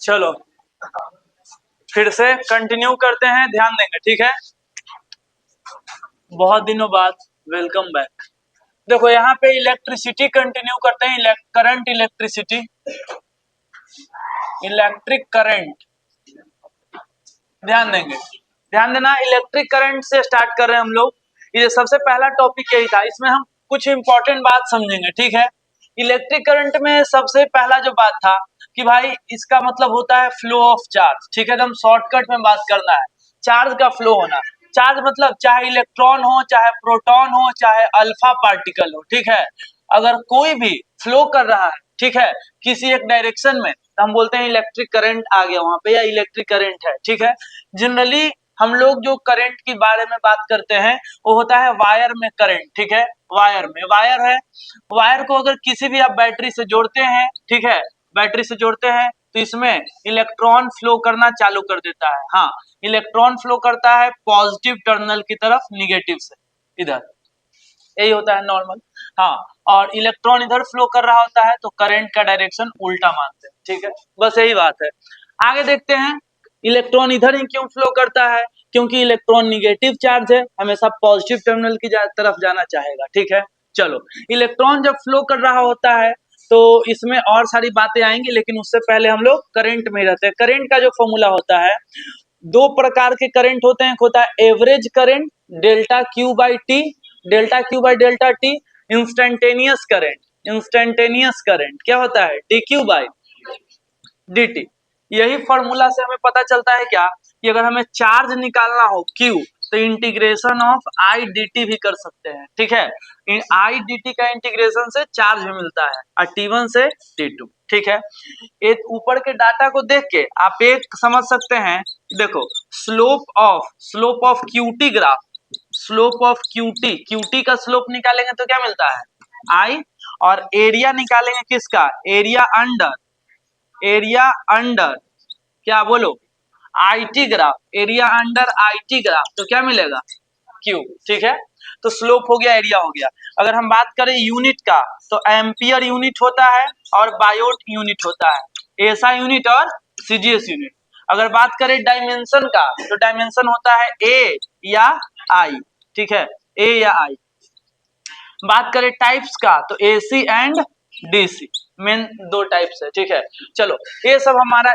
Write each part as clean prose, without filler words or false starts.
चलो फिर से कंटिन्यू करते हैं, ध्यान देंगे, ठीक है। बहुत दिनों बाद वेलकम बैक। देखो यहाँ पे इलेक्ट्रिसिटी कंटिन्यू करते हैं, करंट इलेक्ट्रिसिटी, इलेक्ट्रिक करंट, ध्यान देंगे, ध्यान देना। इलेक्ट्रिक करंट से स्टार्ट कर रहे हैं हम लोग। ये सबसे पहला टॉपिक यही था, इसमें हम कुछ इंपॉर्टेंट बात समझेंगे, ठीक है। इलेक्ट्रिक करंट में सबसे पहला जो बात था कि भाई इसका मतलब होता है फ्लो ऑफ चार्ज, ठीक है। एकदम शॉर्टकट में बात करना है, चार्ज का फ्लो होना। चार्ज मतलब चाहे इलेक्ट्रॉन हो, चाहे प्रोटॉन हो, चाहे अल्फा पार्टिकल हो, ठीक है। अगर कोई भी फ्लो कर रहा है, ठीक है, किसी एक डायरेक्शन में, तो हम बोलते हैं इलेक्ट्रिक करंट आ गया वहां पे, या इलेक्ट्रिक करंट है, ठीक है। जनरली हम लोग जो करंट के बारे में बात करते हैं वो होता है वायर में करंट, ठीक है। वायर में, वायर है, वायर को अगर किसी भी आप बैटरी से जोड़ते हैं, ठीक है, बैटरी से जोड़ते हैं तो इसमें इलेक्ट्रॉन फ्लो करना चालू कर देता है। हाँ, इलेक्ट्रॉन फ्लो करता है पॉजिटिव टर्मिनल की तरफ, निगेटिव से इधर, यही होता है नॉर्मल। हाँ, और इलेक्ट्रॉन इधर फ्लो कर रहा होता है तो करंट का डायरेक्शन उल्टा मानते हैं, ठीक है, बस यही बात है। आगे देखते हैं, इलेक्ट्रॉन इधर ही क्यों फ्लो करता है, क्योंकि इलेक्ट्रॉन निगेटिव चार्ज है, हमेशा पॉजिटिव टर्मिनल की तरफ जाना चाहेगा, ठीक है। चलो, इलेक्ट्रॉन जब फ्लो कर रहा होता है तो इसमें और सारी बातें आएंगी, लेकिन उससे पहले हम लोग करंट में रहते हैं। करंट का जो फॉर्मूला होता है, दो प्रकार के करंट होते हैं, एक होता है average current delta Q by T, delta Q by delta T, instantaneous current, instantaneous current क्या होता है, D Q by D T. यही फॉर्मूला से हमें पता चलता है क्या, कि अगर हमें चार्ज निकालना हो Q, तो integration of I D T भी कर सकते हैं, ठीक है। आई डी टी का इंटीग्रेशन से चार्ज भी मिलता है, और T1 से T2, ठीक है। एक ऊपर के डाटा को देख के आप एक समझ सकते हैं, देखो slope of QT graph, slope of QT, QT का स्लोप निकालेंगे तो क्या मिलता है, आई, और एरिया निकालेंगे किसका, एरिया अंडर क्या बोलो, IT graph, area under IT graph, तो क्या मिलेगा, क्यू, ठीक है। तो स्लोप हो गया, एरिया हो गया। अगर हम बात करें यूनिट का, तो एम्पियर यूनिट होता है और बायोट यूनिट होता है, एसआई यूनिट और सीजीएस यूनिट। अगर बात करें डायमेंशन का, तो डायमेंशन होता है ए या आई, ठीक है, ए या आई। बात करें टाइप्स का, तो एसी एंड डीसी, मेन दो टाइप्स है, ठीक है। चलो, ये सब हमारा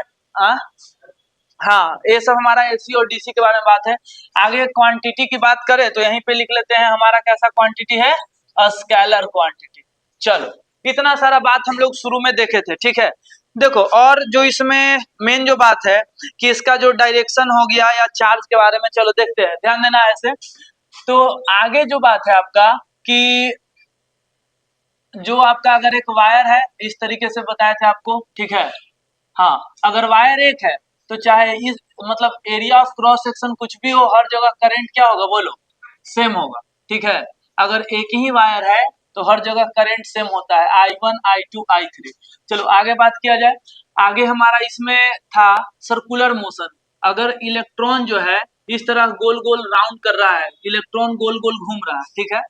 हाँ, ये सब हमारा एसी और डीसी के बारे में बात है। आगे क्वांटिटी की बात करें तो यहीं पे लिख लेते हैं, हमारा कैसा क्वांटिटी है, स्केलर क्वांटिटी। चलो, इतना सारा बात हम लोग शुरू में देखे थे, ठीक है। देखो, और जो इसमें मेन जो बात है कि इसका जो डायरेक्शन हो गया या चार्ज के बारे में, चलो देखते हैं, ध्यान देना ऐसे। तो आगे जो बात है आपका कि जो आपका अगर एक वायर है, इस तरीके से बताया था आपको, ठीक है। हाँ, अगर वायर एक है तो चाहे इस मतलब एरिया ऑफ क्रॉस सेक्शन कुछ भी हो, हर जगह करंट क्या होगा बोलो, सेम होगा, ठीक है। अगर एक ही वायर है तो हर जगह करंट सेम होता है, I1 I2 I3। चलो आगे बात किया जाए। आगे हमारा इसमें था सर्कुलर मोशन। अगर इलेक्ट्रॉन जो है इस तरह गोल गोल राउंड कर रहा है, इलेक्ट्रॉन गोल गोल घूम रहा है, ठीक है,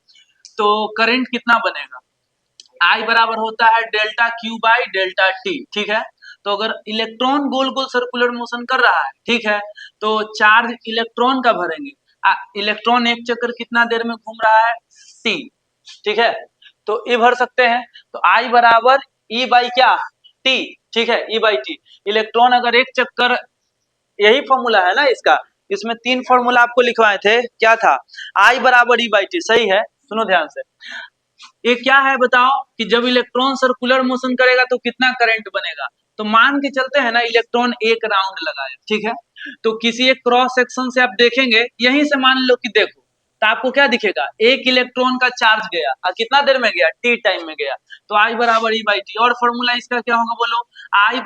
तो करंट कितना बनेगा, I बराबर होता है delta Q by delta T, ठीक है। तो अगर इलेक्ट्रॉन गोल गोल सर्कुलर मोशन कर रहा है, ठीक है, तो चार्ज इलेक्ट्रॉन का भरेंगे। इलेक्ट्रॉन एक चक्कर कितना देर में घूम रहा है, टी, ठीक है। तो ये भर सकते हैं, तो I बराबर ई बाई क्या, टी, ठीक है, ई बाई टी। इलेक्ट्रॉन अगर एक चक्कर, यही फॉर्मूला है ना इसका, इसमें तीन फॉर्मूला आपको लिखवाए थे, क्या था, I बराबर ई बाई टी, सही है, सुनो ध्यान से। ये क्या है बताओ, कि जब इलेक्ट्रॉन सर्कुलर मोशन करेगा तो कितना करंट बनेगा। तो मान के चलते हैं ना, इलेक्ट्रॉन एक राउंड लगाया, ठीक है, तो किसी एक क्रॉस सेक्शन से आप देखेंगे, यहीं से मान लो कि देखो, तो आपको क्या दिखेगा, एक इलेक्ट्रॉन का चार्ज गया, और कितना देर में गया, टी टाइम में गया। तो आई बराबर ई बाई टी, और फॉर्मूला इसका क्या होगा बोलो, आई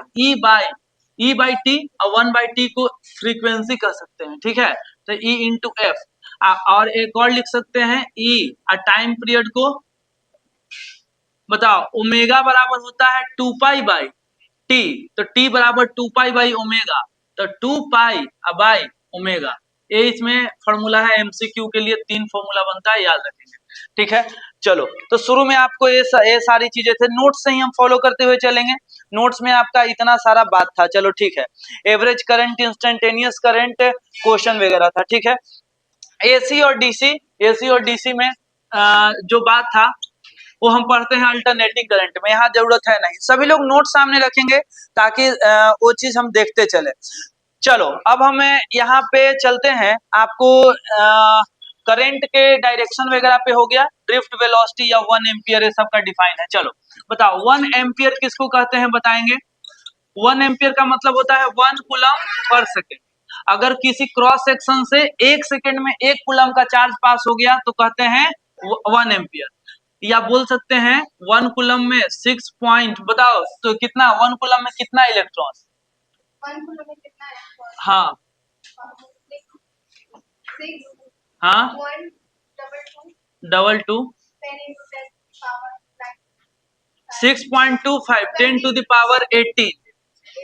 ई बाई टी, और 1/t को फ्रीक्वेंसी कह सकते हैं, ठीक है, तो ई इंटू एफ। और एक और लिख सकते हैं ई, और टाइम पीरियड को बताओ, ओमेगा बराबर होता है 2 पाई बाई टी, तो टी बराबर 2 पाई बाई ओमेगा, तो 2 पाई बाई ओमेगा। ये इसमें फॉर्मूला है, एमसीक्यू के लिए तीन फॉर्मूला बनता है, याद रखेंगे, ठीक है। चलो, तो शुरू में आपको ये सारी चीजें थे, नोट्स से ही हम फॉलो करते हुए चलेंगे। नोट्स में आपका इतना सारा बात था, चलो ठीक है। Average current, instantaneous current, question वगैरह था, ठीक है। एसी और डीसी में जो बात था वो हम पढ़ते हैं अल्टरनेटिंग करंट में, यहाँ जरूरत है नहीं। सभी लोग नोट सामने रखेंगे ताकि वो चीज हम देखते चले। चलो, अब हमें यहाँ पे चलते हैं, आपको करंट के डायरेक्शन वगैरह पे हो गया, ड्रिफ्ट वेलोसिटी या 1 एम्पियर, ये सब का डिफाइन है। चलो बताओ 1 एम्पियर किसको कहते हैं, बताएंगे। 1 एम्पियर का मतलब होता है 1 कूलम पर सेकेंड। अगर किसी क्रॉस सेक्शन से 1 सेकेंड में 1 कूलम का चार्ज पास हो गया तो कहते हैं 1 एम्पियर। या बोल सकते हैं 1 कूलम में 6 पॉइंट, बताओ तो कितना, 1 कूलम में कितना इलेक्ट्रॉन। 1 कूलम में कितना इलेक्ट्रॉन? हाँ हाँ, 1 2 6.25 10 टू द पावर 18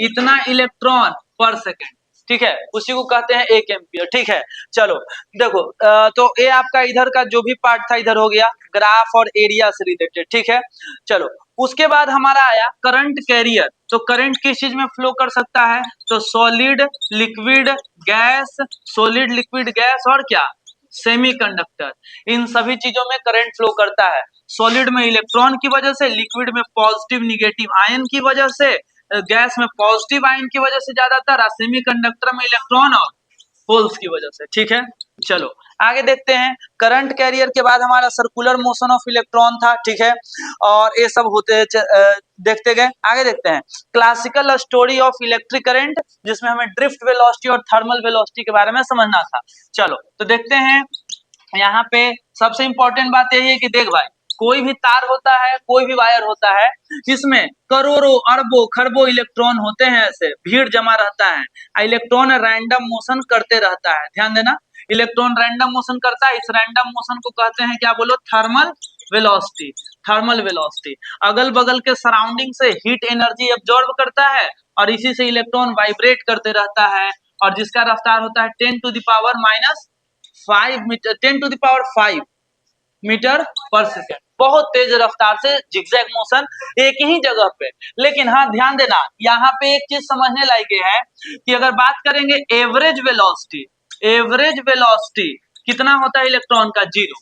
इतना इलेक्ट्रॉन पर सेकेंड, ठीक है, उसी को कहते हैं 1 एम्पियर, ठीक है। चलो देखो, तो ये आपका इधर का जो भी पार्ट था इधर हो गया, ग्राफ और एरिया से रिलेटेड, ठीक है। चलो उसके बाद हमारा आया करंट कैरियर। तो करंट किस चीज में फ्लो कर सकता है, तो solid, liquid, gas, solid, liquid, gas और क्या, सेमीकंडक्टर, इन सभी चीजों में करंट फ्लो करता है। सॉलिड में इलेक्ट्रॉन की वजह से, लिक्विड में पॉजिटिव निगेटिव आयन की वजह से, गैस में पॉजिटिव आयन की वजह से ज्यादातर, और सेमीकंडक्टर में इलेक्ट्रॉन और होल्स की वजह से, ठीक है। चलो आगे देखते हैं, करंट कैरियर के बाद हमारा सर्कुलर मोशन ऑफ इलेक्ट्रॉन था, ठीक है। और ये सब होते देखते गए, आगे देखते हैं classical story of electric current, जिसमें हमें ड्रिफ्ट वेलोसिटी और थर्मल वेलोसिटी के बारे में समझना था। चलो तो देखते हैं, यहाँ पे सबसे इंपॉर्टेंट बात यही है कि देख भाई, कोई भी तार होता है, कोई भी वायर होता है, इसमें करोड़ों अरबों खरबों इलेक्ट्रॉन होते हैं, ऐसे भीड़ जमा रहता है। इलेक्ट्रॉन रैंडम मोशन करते रहता है, ध्यान देना, इलेक्ट्रॉन रैंडम मोशन करता है। इस रैंडम मोशन को कहते हैं, क्या बोलो, थर्मल वेलोसिटी। थर्मल वेलोसिटी अगल बगल के सराउंडिंग से हीट एनर्जी एब्जॉर्ब करता है और इसी से इलेक्ट्रॉन वाइब्रेट करते रहता है, और जिसका रफ्तार होता है 10 to the power -5 metre, 10 to the power 5 metre per second. बहुत तेज रफ्तार से जिगजैग मोशन एक ही जगह पे। लेकिन हाँ ध्यान देना, यहाँ पे एक चीज समझने लायक है कि अगर बात करेंगे एवरेज वेलोसिटी, एवरेज वेलोसिटी कितना होता है इलेक्ट्रॉन का, 0।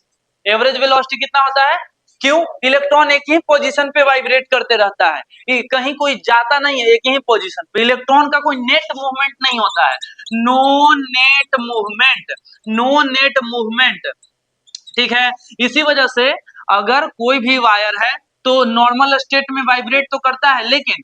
एवरेज वेलोसिटी कितना होता है, क्यों, इलेक्ट्रॉन एक ही पोजीशन पे वाइब्रेट करते रहता है, कहीं कोई जाता नहीं है, एक ही पोजीशन पे। इलेक्ट्रॉन का कोई नेट मूवमेंट नहीं होता है, no net movement, no net movement, ठीक है। इसी वजह से अगर कोई भी वायर है तो नॉर्मल स्टेट में वाइब्रेट तो करता है, लेकिन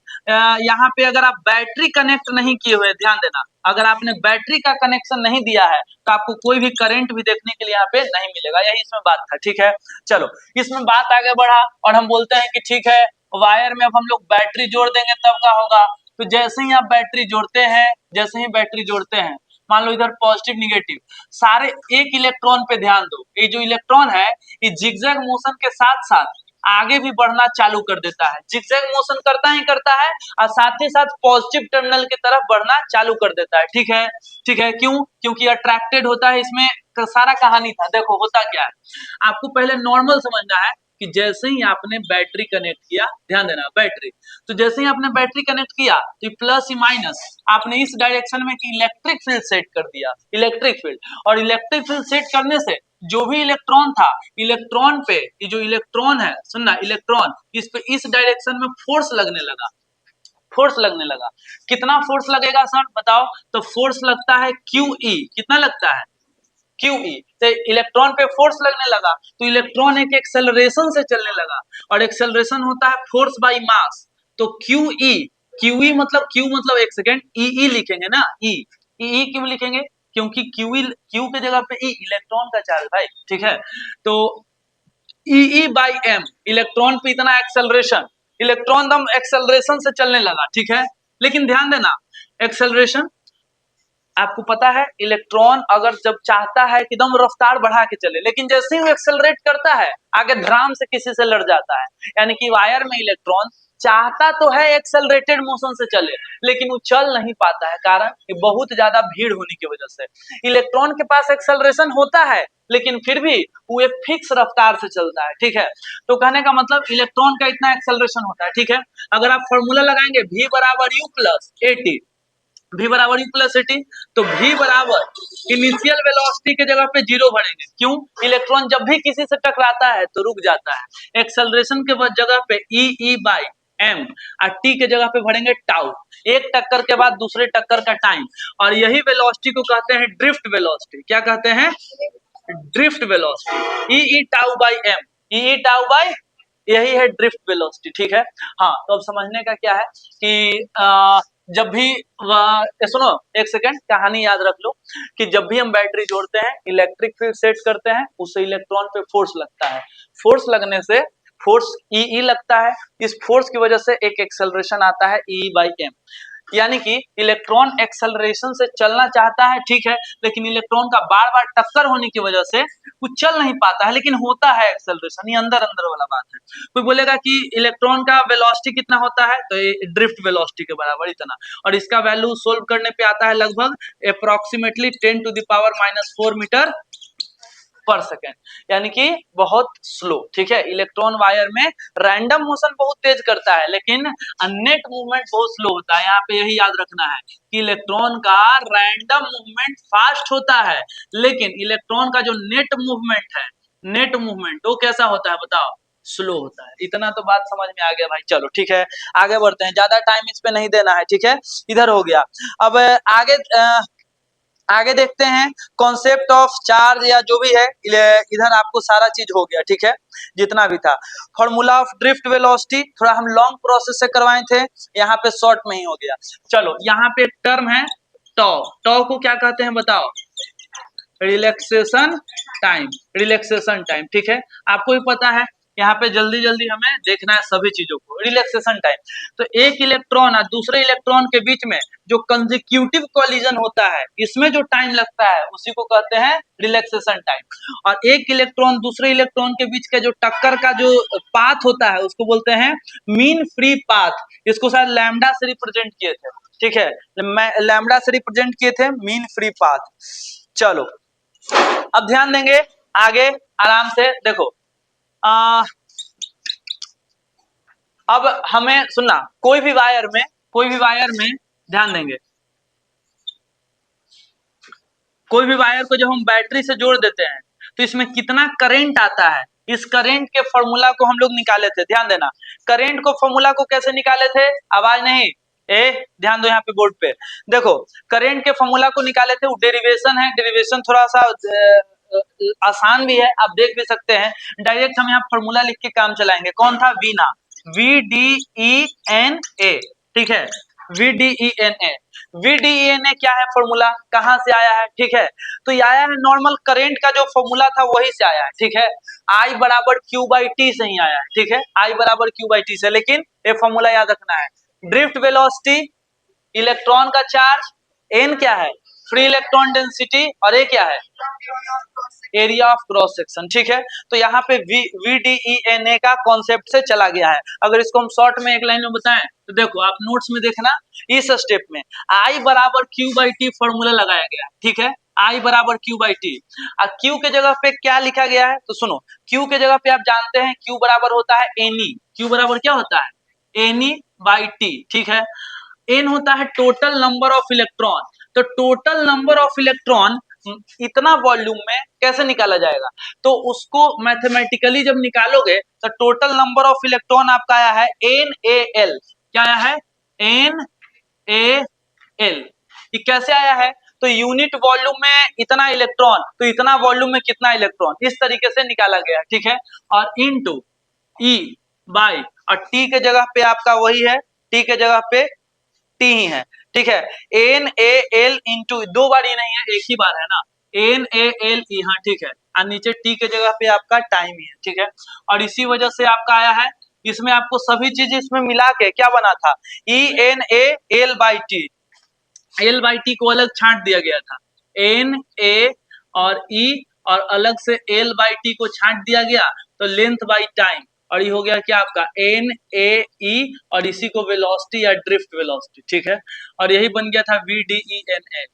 यहाँ पे अगर आप बैटरी कनेक्ट नहीं किए हुए, ध्यान देना, अगर आपने बैटरी का कनेक्शन नहीं दिया है तो आपको कोई भी करंट भी देखने के लिए यहाँ पे नहीं मिलेगा, यही इसमें बात था, ठीक है। चलो इसमें बात आगे बढ़ा और हम बोलते हैं कि ठीक है, वायर में अब हम लोग बैटरी जोड़ देंगे तब क्या होगा। तो जैसे ही आप बैटरी जोड़ते हैं, जैसे ही बैटरी जोड़ते हैं, मान लो इधर पॉजिटिव निगेटिव, सारे एक इलेक्ट्रॉन पे ध्यान दो, ये जो इलेक्ट्रॉन है ये जिगजैग मोशन के साथ साथ आगे भी बढ़ना चालू कर देता है, जिगजैग मोशन करता ही करता है और साथ ही साथ पॉजिटिव टर्मिनल की तरफ बढ़ना चालू कर देता है, ठीक है, ठीक है। क्यों, क्योंकि अट्रैक्टेड होता है, इसमें सारा कहानी था। देखो होता क्या है, आपको पहले नॉर्मल समझना है कि जैसे ही आपने बैटरी कनेक्ट किया, ध्यान देना बैटरी, तो जैसे ही आपने बैटरी कनेक्ट किया तो प्लस माइनस आपने इस डायरेक्शन में कि इलेक्ट्रिक फील्ड सेट कर दिया, इलेक्ट्रिक फील्ड, और इलेक्ट्रिक फील्ड सेट करने से जो भी इलेक्ट्रॉन था, इलेक्ट्रॉन पे, ये जो इलेक्ट्रॉन है, सुनना, इलेक्ट्रॉन इस पे इस डायरेक्शन में फोर्स लगने लगा, फोर्स लगने लगा। कितना फोर्स लगेगा सर बताओ, तो फोर्स लगता है QE, कितना लगता है QE, तो इलेक्ट्रॉन पे फोर्स लगने लगा, तो इलेक्ट्रॉन एक एक्सेलरेशन से चलने लगा, और एक्सेलरेशन होता है फोर्स बाय मास। तो QE, QE मतलब Q मतलब एक सेकेंड, EE लिखेंगे ना, EE क्यों लिखेंगे, क्योंकि Q के जगह पे E इलेक्ट्रॉन का चार्ज भाई, ठीक है। तो EE बाई M, इलेक्ट्रॉन पे इतना एक्सेलरेशन, इलेक्ट्रॉन दम एक्सेलरेशन से चलने लगा, ठीक है। लेकिन ध्यान देना, एक्सेलरेशन आपको पता है, इलेक्ट्रॉन अगर जब चाहता है कि एकदम रफ्तार बढ़ा के चले, लेकिन जैसे ही वो एक्सेलरेट करता है आगे धड़ाम से किसी से लड़ जाता है, यानी कि वायर में इलेक्ट्रॉन चाहता तो है एक्सेलरेटेड मोशन से चले, लेकिन वो चल नहीं पाता है, कारण कि बहुत ज्यादा भीड़ होने की वजह से। इलेक्ट्रॉन के पास एक्सेलरेशन होता है, लेकिन फिर भी वो एक फिक्स रफ्तार से चलता है, ठीक है। तो कहने का मतलब इलेक्ट्रॉन का इतना एक्सेलरेशन होता है, ठीक है। अगर आप फॉर्मूला लगाएंगे v बराबर u प्लस एटी, v बराबर u प्लस एटी, तो v बराबर इनिशियल वेलोसिटी के जगह पे जीरो भरेंगे। क्यों? इलेक्ट्रॉन जब भी किसी से टकराता है तो रुक जाता है। एक्सेलरेशन के जगह पे ई बाई एम और टी के जगह पे भरेंगे टाउ, एक टक्कर के बाद दूसरे टक्कर का टाइम। और यही वेलोसिटी को कहते हैं ड्रिफ्ट वेलोसिटी। क्या कहते हैं? Drift velocity. E tau by M, E tau by, यही है ड्रिफ्ट वेलोसिटी, ठीक है। हाँ, तो अब समझने का क्या है कि जब भी सुनो एक सेकेंड, कहानी याद रख लो कि जब भी हम बैटरी जोड़ते हैं, इलेक्ट्रिक फील्ड सेट करते हैं, उससे इलेक्ट्रॉन पे फोर्स लगता है। फोर्स लगने से फोर्स ई लगता है, इस फोर्स की वजह से एक एक्सेलरेशन आता है ई बाई एम। यानी कि इलेक्ट्रॉन एक्सेलरेशन से चलना चाहता है, ठीक है, लेकिन इलेक्ट्रॉन का बार बार टक्कर होने की वजह से कुछ चल नहीं पाता है, लेकिन होता है एक्सेलरेशन। ये अंदर अंदर वाला बात है। कोई बोलेगा कि इलेक्ट्रॉन का वेलोसिटी कितना होता है, तो ये ड्रिफ्ट वेलोसिटी के बराबर इतना, और इसका वैल्यू सोल्व करने पे आता है लगभग approximately 10 to the power -4 metre per second, यानी कि बहुत स्लो, ठीक है। इलेक्ट्रॉन वायर में रैंडम मोशन बहुत तेज करता है, लेकिन नेट मूवमेंट बहुत स्लो होता है। यहाँ पे यही याद रखना है कि इलेक्ट्रॉन का रैंडम मूवमेंट फास्ट होता है, लेकिन इलेक्ट्रॉन का जो नेट मूवमेंट है, नेट मूवमेंट वो कैसा होता है बताओ? स्लो होता है। इतना तो बात समझ में आ गया भाई। चलो ठीक है, आगे बढ़ते हैं, ज्यादा टाइम इस पे नहीं देना है, ठीक है। इधर हो गया। अब आगे देखते हैं कॉन्सेप्ट ऑफ चार्ज या जो भी है। इधर आपको सारा चीज हो गया, ठीक है, जितना भी था। फॉर्मूला ऑफ ड्रिफ्ट वेलोसिटी थोड़ा हम लॉन्ग प्रोसेस से करवाए थे, यहाँ पे शॉर्ट में ही हो गया। चलो, यहाँ पे एक टर्म है टॉ। टॉ को क्या कहते हैं बताओ? रिलैक्सेशन टाइम, रिलैक्सेशन टाइम, ठीक है। आपको भी पता है, यहाँ पे जल्दी जल्दी हमें देखना है सभी चीजों को। रिलैक्सेशन टाइम, तो एक इलेक्ट्रॉन और दूसरे इलेक्ट्रॉन के बीच में जो कंसेक्यूटिव कोलिजन होता है, इसमें जो टाइम लगता है उसी को कहते हैं रिलैक्सेशन टाइम। और एक इलेक्ट्रॉन दूसरे इलेक्ट्रॉन के बीच के जो टक्कर का जो पाथ होता है उसको बोलते हैं मीन फ्री पाथ। इसको शायद लैम्डा से रिप्रेजेंट किए थे, ठीक है, लैम्डा से रिप्रेजेंट किए थे मीन फ्री पाथ। चलो, अब ध्यान देंगे आगे, आराम से देखो। अब हमें सुनना, कोई भी वायर में ध्यान देंगे, कोई भी वायर को जब हम बैटरी से जोड़ देते हैं तो इसमें कितना करंट आता है, इस करंट के फॉर्मूला को हम लोग निकाले थे। ध्यान देना, करंट को फॉर्मूला को कैसे निकाले थे? आवाज नहीं, ध्यान दो यहाँ पे बोर्ड पे देखो। करंट के फॉर्मूला को निकाले थे, वो डेरिवेशन है। डेरिवेशन थोड़ा सा आसान भी है, आप देख भी सकते हैं। डायरेक्ट हम यहाँ फॉर्मूला लिख के काम चलाएंगे। कौन था? वीना, VDENA, ठीक है, VDENA। VDENA क्या है फॉर्मूला, कहां से आया है? ठीक है, तो ये आया है नॉर्मल करंट का जो फॉर्मूला था वही से आया है, ठीक है। I बराबर Q बाई टी से ही आया है, ठीक है, I बराबर Q बाई टी से। लेकिन ये फॉर्मूला याद रखना है, ड्रिफ्ट वेलोसिटी, इलेक्ट्रॉन का चार्ज, N क्या है? फ्री इलेक्ट्रॉन डेंसिटी, और ये क्या है? एरिया ऑफ क्रॉस सेक्शन, ठीक है। तो यहाँ पे VDENA का कॉन्सेप्ट से चला गया है। अगर इसको हम शॉर्ट में एक लाइन में बताएं तो देखो, आप नोट्स में देखना, इस स्टेप में I बराबर Q बाई टी फॉर्मूला लगाया गया है, ठीक है, I बराबर Q बाई टी। और Q के जगह पे क्या लिखा गया है तो सुनो, Q के जगह पे आप जानते हैं Q बराबर होता है NE। Q बराबर क्या होता है? NE बाई टी, ठीक है। N होता है टोटल नंबर ऑफ इलेक्ट्रॉन। तो टोटल नंबर ऑफ इलेक्ट्रॉन इतना वॉल्यूम में कैसे निकाला जाएगा? तो उसको मैथमेटिकली जब निकालोगे तो टोटल नंबर ऑफ इलेक्ट्रॉन आपका आया है NaL। क्या आया है? NaL। ये कैसे आया है? तो यूनिट वॉल्यूम में इतना इलेक्ट्रॉन, तो इतना वॉल्यूम में कितना इलेक्ट्रॉन, इस तरीके से निकाला गया, ठीक है। और इनटू E बाई, और T के जगह पे आपका वही है, T के जगह पे T ही है, ठीक है। NaL इंटू, दो बार ही नहीं है, एक ही बार है ना, NaL, हाँ ठीक है, और नीचे T के जगह पे आपका टाइम ही है, ठीक है। और इसी वजह से आपका आया है, इसमें आपको सभी चीज इसमें मिला के क्या बना था? ENaL by T. L by T को अलग छांट दिया गया था, Na और E, और अलग से L बाई टी को छांट दिया गया, तो लेंथ बाई टाइम, और ये हो गया क्या आपका एन ए ई, और इसी को वेलोसिटी या ड्रिफ्ट वेलोसिटी, ठीक है। और यही बन गया था V D E N A.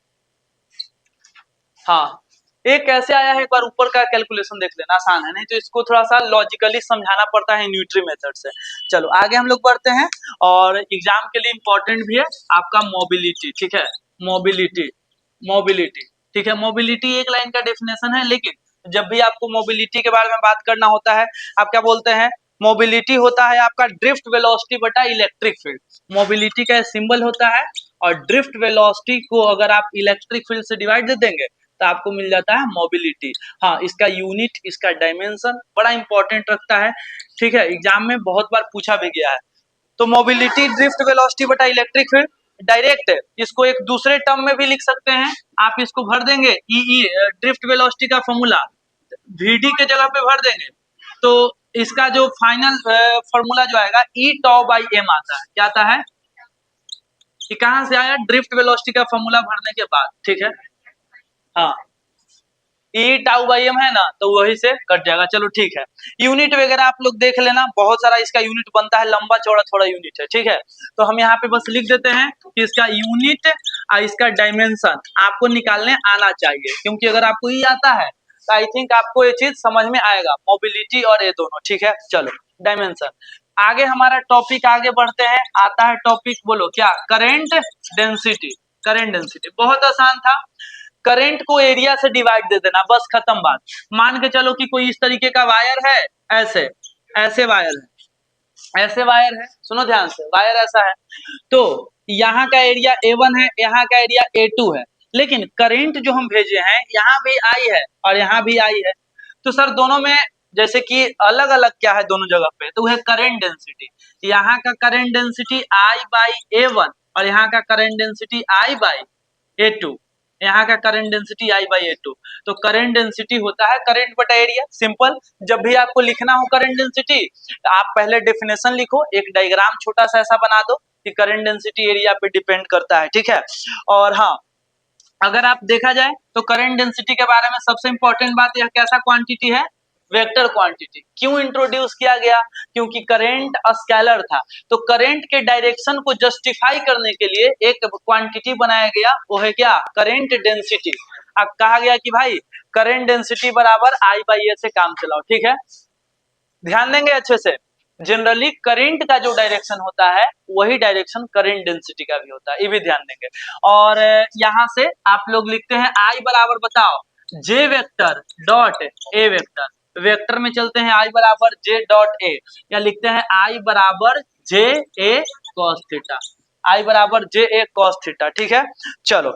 हाँ, ये कैसे आया है एक बार ऊपर का कैलकुलेशन देख लेना, आसान है, नहीं तो इसको थोड़ा सा लॉजिकली समझाना पड़ता है न्यूट्री मेथड से। चलो आगे हम लोग बढ़ते हैं, और एग्जाम के लिए इंपॉर्टेंट भी है आपका मोबिलिटी, ठीक है। मोबिलिटी, मोबिलिटी, ठीक है। मोबिलिटी एक लाइन का डेफिनेशन है, लेकिन जब भी आपको मोबिलिटी के बारे में बात करना होता है, आप क्या बोलते हैं, मोबिलिटी होता है आपका ड्रिफ्ट वेलोसिटी बटा इलेक्ट्रिक फील्ड। मोबिलिटी का सिंबल होता है, और ड्रिफ्ट वेलोसिटी को अगर आप इलेक्ट्रिक फील्ड से डिवाइड दे देंगे तो आपको मिल जाता है मोबिलिटी। हाँ, इसका यूनिट, इसका डायमेंशन बड़ा इंपॉर्टेंट रखता है, ठीक है, एग्जाम में बहुत बार पूछा भी गया है। तो मोबिलिटी ड्रिफ्ट वेलोसिटी बटा इलेक्ट्रिक फील्ड डायरेक्ट है, इसको एक दूसरे टर्म में भी लिख सकते हैं, आप इसको भर देंगे ई ड्रिफ्ट वेलोसिटी का फॉर्मूला वीडी के जगह पे भर देंगे, तो इसका जो फाइनल फॉर्मूला जो आएगा ई टॉ बाई एम आता है। क्या आता है, कि कहां से आया, ड्रिफ्ट वेलोसिटी का फॉर्मूला भरने के बाद, ठीक है। हाँ, ई टाउ बाई एम है ना, तो वही से कट जाएगा। चलो ठीक है, यूनिट वगैरह आप लोग देख लेना, बहुत सारा इसका यूनिट बनता है, लंबा चौड़ा थोड़ा यूनिट है, ठीक है। तो हम यहाँ पे बस लिख देते हैं कि इसका यूनिट और इसका डायमेंशन आपको निकालने आना चाहिए, क्योंकि अगर आपको ई आता है तो आई थिंक आपको ये चीज समझ में आएगा, मोबिलिटी और ये दोनों, ठीक है। चलो डायमेंशन, आगे हमारा टॉपिक आगे बढ़ते हैं, आता है टॉपिक, बोलो क्या, करेंट डेंसिटी। करेंट डेंसिटी बहुत आसान था, करंट को एरिया से डिवाइड दे देना, बस खत्म बात। मान के चलो कि कोई इस तरीके का वायर है, ऐसे ऐसे वायर है, ऐसे वायर है, सुनो ध्यान से, वायर ऐसा है, तो यहाँ का एरिया A1 है, यहाँ का एरिया A2 है, लेकिन करंट जो हम भेजे हैं यहाँ भी I है और यहाँ भी I है, तो सर दोनों में जैसे कि अलग अलग क्या है दोनों जगह पे, तो वह करंट डेंसिटी, यहाँ का current density I by A1 और यहाँ का current density I by A2, यहाँ का current density I by A2, तो करंट डेंसिटी होता है करंट बटा एरिया, सिंपल। जब भी आपको लिखना हो करंट डेंसिटी, तो आप पहले डेफिनेशन लिखो, एक डायग्राम छोटा सा ऐसा बना दो कि करंट डेंसिटी एरिया पे डिपेंड करता है, ठीक है। और हाँ, अगर आप देखा जाए तो करंट डेंसिटी के बारे में सबसे इंपॉर्टेंट बात यह कैसा क्वांटिटी है, वेक्टर क्वांटिटी। क्यों इंट्रोड्यूस किया गया, क्योंकि करंट स्केलर था, तो करंट के डायरेक्शन को जस्टिफाई करने के लिए एक क्वांटिटी बनाया गया, वो है क्या, करंट डेंसिटी। अब कहा गया कि भाई करंट डेंसिटी बराबर I बाई ए से काम चलाओ, ठीक है। ध्यान देंगे अच्छे से, जनरली करंट का जो डायरेक्शन होता है वही डायरेक्शन करंट डेंसिटी का भी होता है, ये भी ध्यान देंगे। और यहाँ से आप लोग लिखते हैं I बराबर, बताओ, J vector dot A vector, vector में चलते हैं I बराबर J डॉट A, या लिखते हैं I बराबर J A cos theta, I बराबर J A cos थीटा, ठीक है। चलो,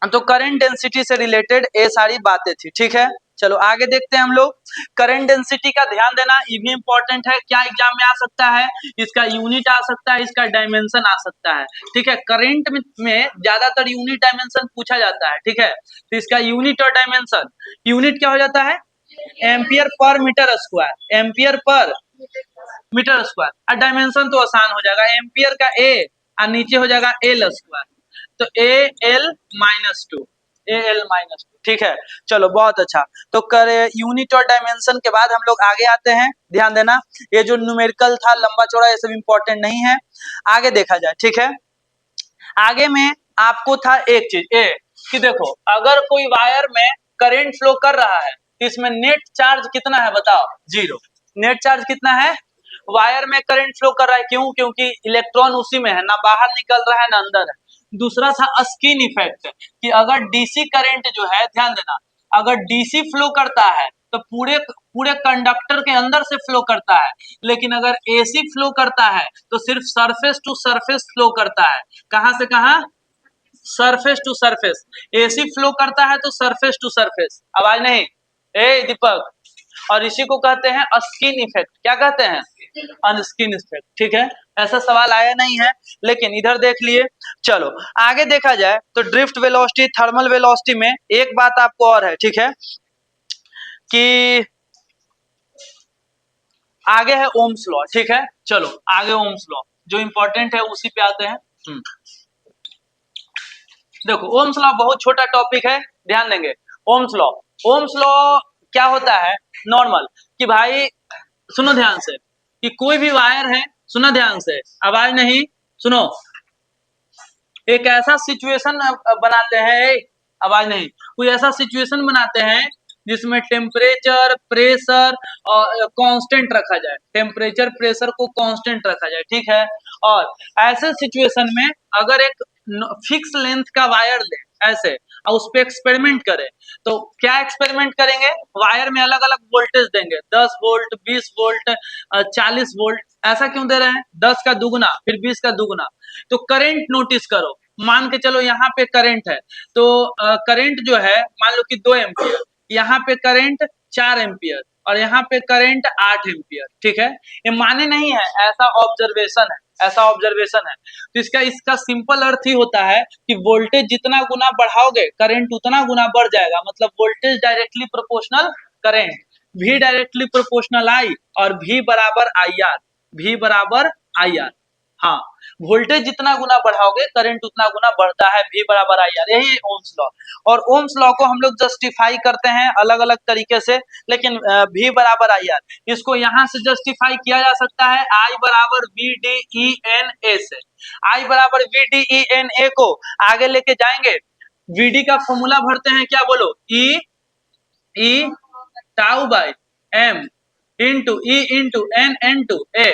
तो करंट डेंसिटी से रिलेटेड ये सारी बातें थी, ठीक है। चलो आगे देखते हैं हम लोग, करंट डेंसिटी का ध्यान देना, ये भी इंपॉर्टेंट है, क्या एग्जाम में आ सकता है, इसका यूनिट आ सकता है, इसका डायमेंशन आ सकता है, ठीक है। करंट में ज्यादातर यूनिट डायमेंशन पूछा जाता है, ठीक है, तो इसका यूनिट और डायमेंशन, यूनिट क्या हो जाता है, ampere per metre square, ampere per metre square, और डायमेंशन तो आसान हो जाएगा, एम्पियर का ए और नीचे हो जाएगा एल स्क्वायर, तो A L minus two, A L minus two, ठीक है। चलो बहुत अच्छा, तो कर यूनिट और डायमेंशन के बाद हम लोग आगे आते हैं, ध्यान देना, ये जो न्यूमेरिकल था लंबा चौड़ा ये सब इंपॉर्टेंट नहीं है, आगे देखा जाए, ठीक है। आगे में आपको था एक चीज ए, कि देखो अगर कोई वायर में करंट फ्लो कर रहा है तो इसमें नेट चार्ज कितना है, बताओ, 0। नेट चार्ज कितना है, वायर में करंट फ्लो कर रहा है, क्यों, क्योंकि इलेक्ट्रॉन उसी में है, ना बाहर निकल रहा है ना अंदर है। दूसरा था स्किन इफेक्ट, कि अगर डीसी करंट जो है, ध्यान देना, अगर डीसी फ्लो करता है तो पूरे पूरे कंडक्टर के अंदर से फ्लो करता है, लेकिन अगर एसी फ्लो करता है तो सिर्फ सरफेस टू सरफेस फ्लो करता है, कहां से कहां, surface to surface. AC flow करता है तो सरफेस टू सरफेस, आवाज नहीं, ए दीपक, और इसी को कहते हैं स्किन इफेक्ट, क्या कहते हैं, अनस्किन इफेक्ट, ठीक है। ऐसा सवाल आया नहीं है, लेकिन इधर देख लिए। चलो आगे देखा जाए तो ड्रिफ्ट वेलोसिटी, थर्मल वेलोसिटी में एक बात आपको और है, ठीक है, कि आगे है ओम्स लॉ, ठीक है। चलो आगे ओम्स लॉ जो इंपॉर्टेंट है उसी पे आते हैं। देखो ओम्स लॉ बहुत छोटा टॉपिक है, ध्यान देंगे। ओम्स लॉ क्या होता है, नॉर्मल, कि भाई सुनो ध्यान से, कि कोई भी वायर है, सुनो ध्यान से, आवाज नहीं, सुनो, एक ऐसा सिचुएशन बनाते हैं, आवाज नहीं, कोई ऐसा सिचुएशन बनाते हैं जिसमें टेम्परेचर प्रेशर और कांस्टेंट रखा जाए, टेम्परेचर प्रेशर को कांस्टेंट रखा जाए, ठीक है। और ऐसे सिचुएशन में अगर एक फिक्स लेंथ का वायर ले ऐसे और उस पर एक्सपेरिमेंट करें, तो क्या एक्सपेरिमेंट करेंगे, वायर में अलग अलग वोल्टेज देंगे, 10 वोल्ट 20 वोल्ट 40 वोल्ट, ऐसा क्यों दे रहे हैं, 10 का दुगना फिर 20 का दुगना। तो करंट नोटिस करो, मान के चलो यहाँ पे करंट है, तो करंट जो है मान लो कि 2 एम्पियर, यहाँ पे करंट 4 एम्पियर और यहाँ पे करंट 8 एम्पियर, ठीक है। ये माने नहीं है, ऐसा ऑब्जर्वेशन है, ऐसा ऑब्जर्वेशन है। तो इसका इसका सिंपल अर्थ ही होता है कि वोल्टेज जितना गुना बढ़ाओगे करंट उतना गुना बढ़ जाएगा, मतलब voltage directly proportional current, V directly proportional I और V बराबर IR, V बराबर IR। हाँ, वोल्टेज जितना गुना बढ़ाओगे करंट उतना गुना बढ़ता है, V बराबर IR, यही ओम्स लॉ। और ओम्स लॉ को हम लोग जस्टिफाई करते हैं अलग अलग तरीके से, लेकिन V बराबर IR इसको यहाँ से जस्टिफाई किया जा सकता है I बराबर VDENA से। I बराबर VDENA को आगे लेके जाएंगे, VD का फॉर्मूला भरते हैं, क्या बोलो, E tau by M into E into N A।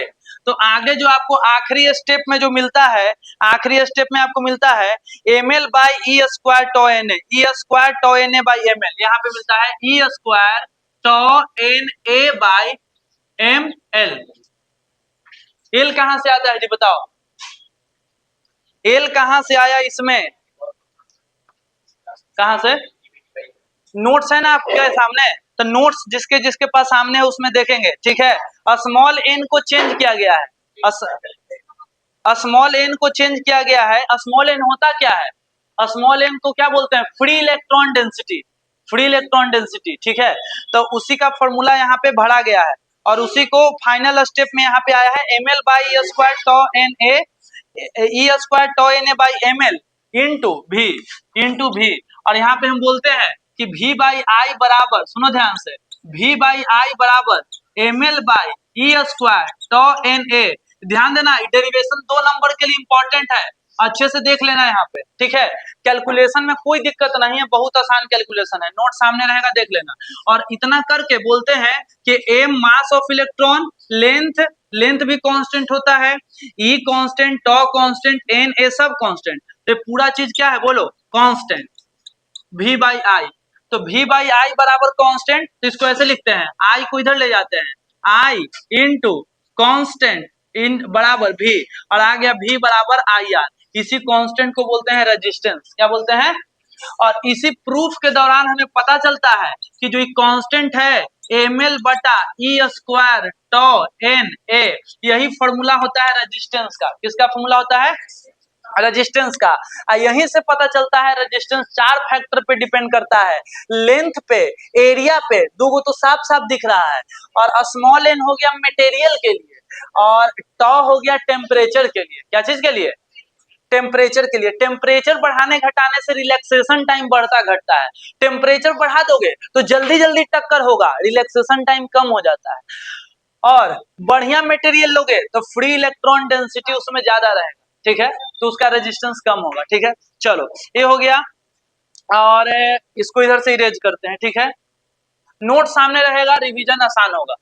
तो आगे जो आपको आखिरी स्टेप में जो मिलता है, आखिरी स्टेप में आपको मिलता है ml by E square tau N A, E square tau N A by M L, यहाँ पे मिलता है E square tau N A by M L. L कहां से आता है जी बताओ, एल कहां से आया इसमें, कहां से, नोट्स है ना आपके सामने, तो नोट्स जिसके जिसके पास सामने है उसमें देखेंगे, ठीक है। स्मॉल एन को चेंज किया गया है, स्मॉल एन को चेंज किया गया है। स्मॉल एन होता क्या है, स्मॉल एन को क्या बोलते हैं, free electron density, free electron density, ठीक है। तो उसी का फॉर्मूला यहाँ पे भरा गया है और उसी को फाइनल स्टेप में यहाँ पे आया है ml by E square tau N A, E square tau N A by M L into भी। और यहाँ पे हम बोलते हैं कि V बाई आई बराबर, सुनो ध्यान से, V बाई आई बराबर ml by E square tau N A. ध्यान देना, डेरिवेशन 2 नंबर के लिए इंपॉर्टेंट है, अच्छे से देख लेना यहाँ पे, ठीक है। कैलकुलेशन में कोई दिक्कत नहीं है, बहुत आसान कैलकुलेशन है, नोट सामने रहेगा देख लेना। और इतना करके बोलते हैं कि m mass of electron, length, length भी कांस्टेंट होता है, E कांस्टेंट, टॉ कांस्टेंट, n ए सब कांस्टेंट, तो पूरा चीज क्या है बोलो, कांस्टेंट, V बाई आई। तो V बाई आई बराबर कांस्टेंट, तो इसको ऐसे लिखते हैं, I को इधर ले जाते हैं, I इंटू कांस्टेंट इन बराबर V, और आ गया V बराबर IR। इसी कांस्टेंट को बोलते हैं रेजिस्टेंस, क्या बोलते हैं। और इसी प्रूफ के दौरान हमें पता चलता है कि जो कांस्टेंट है ml बटा ई स्क्वायर टॉ एन ए, यही फॉर्मूला होता है रेजिस्टेंस का, किसका फॉर्मूला होता है, रेजिस्टेंस का। यहीं से पता चलता है रेजिस्टेंस 4 फैक्टर पे डिपेंड करता है, लेंथ पे, एरिया पे, दो तो साफ साफ दिख रहा है, और स्मॉल एन हो गया मटेरियल के लिए, और टॉ हो गया टेम्परेचर के लिए, क्या चीज के लिए, टेम्परेचर के लिए। टेम्परेचर बढ़ाने घटाने से रिलैक्सेशन टाइम बढ़ता घटता है, टेम्परेचर बढ़ा दोगे तो जल्दी जल्दी टक्कर होगा, रिलैक्सेशन टाइम कम हो जाता है, और बढ़िया मटेरियल लोगे तो फ्री इलेक्ट्रॉन डेंसिटी उसमें ज्यादा रहेगा, ठीक है, तो उसका रेजिस्टेंस कम होगा, ठीक है। चलो ये हो गया, और इसको इधर से इरेज करते हैं, ठीक है। नोट सामने रहेगा, रिवीजन आसान होगा।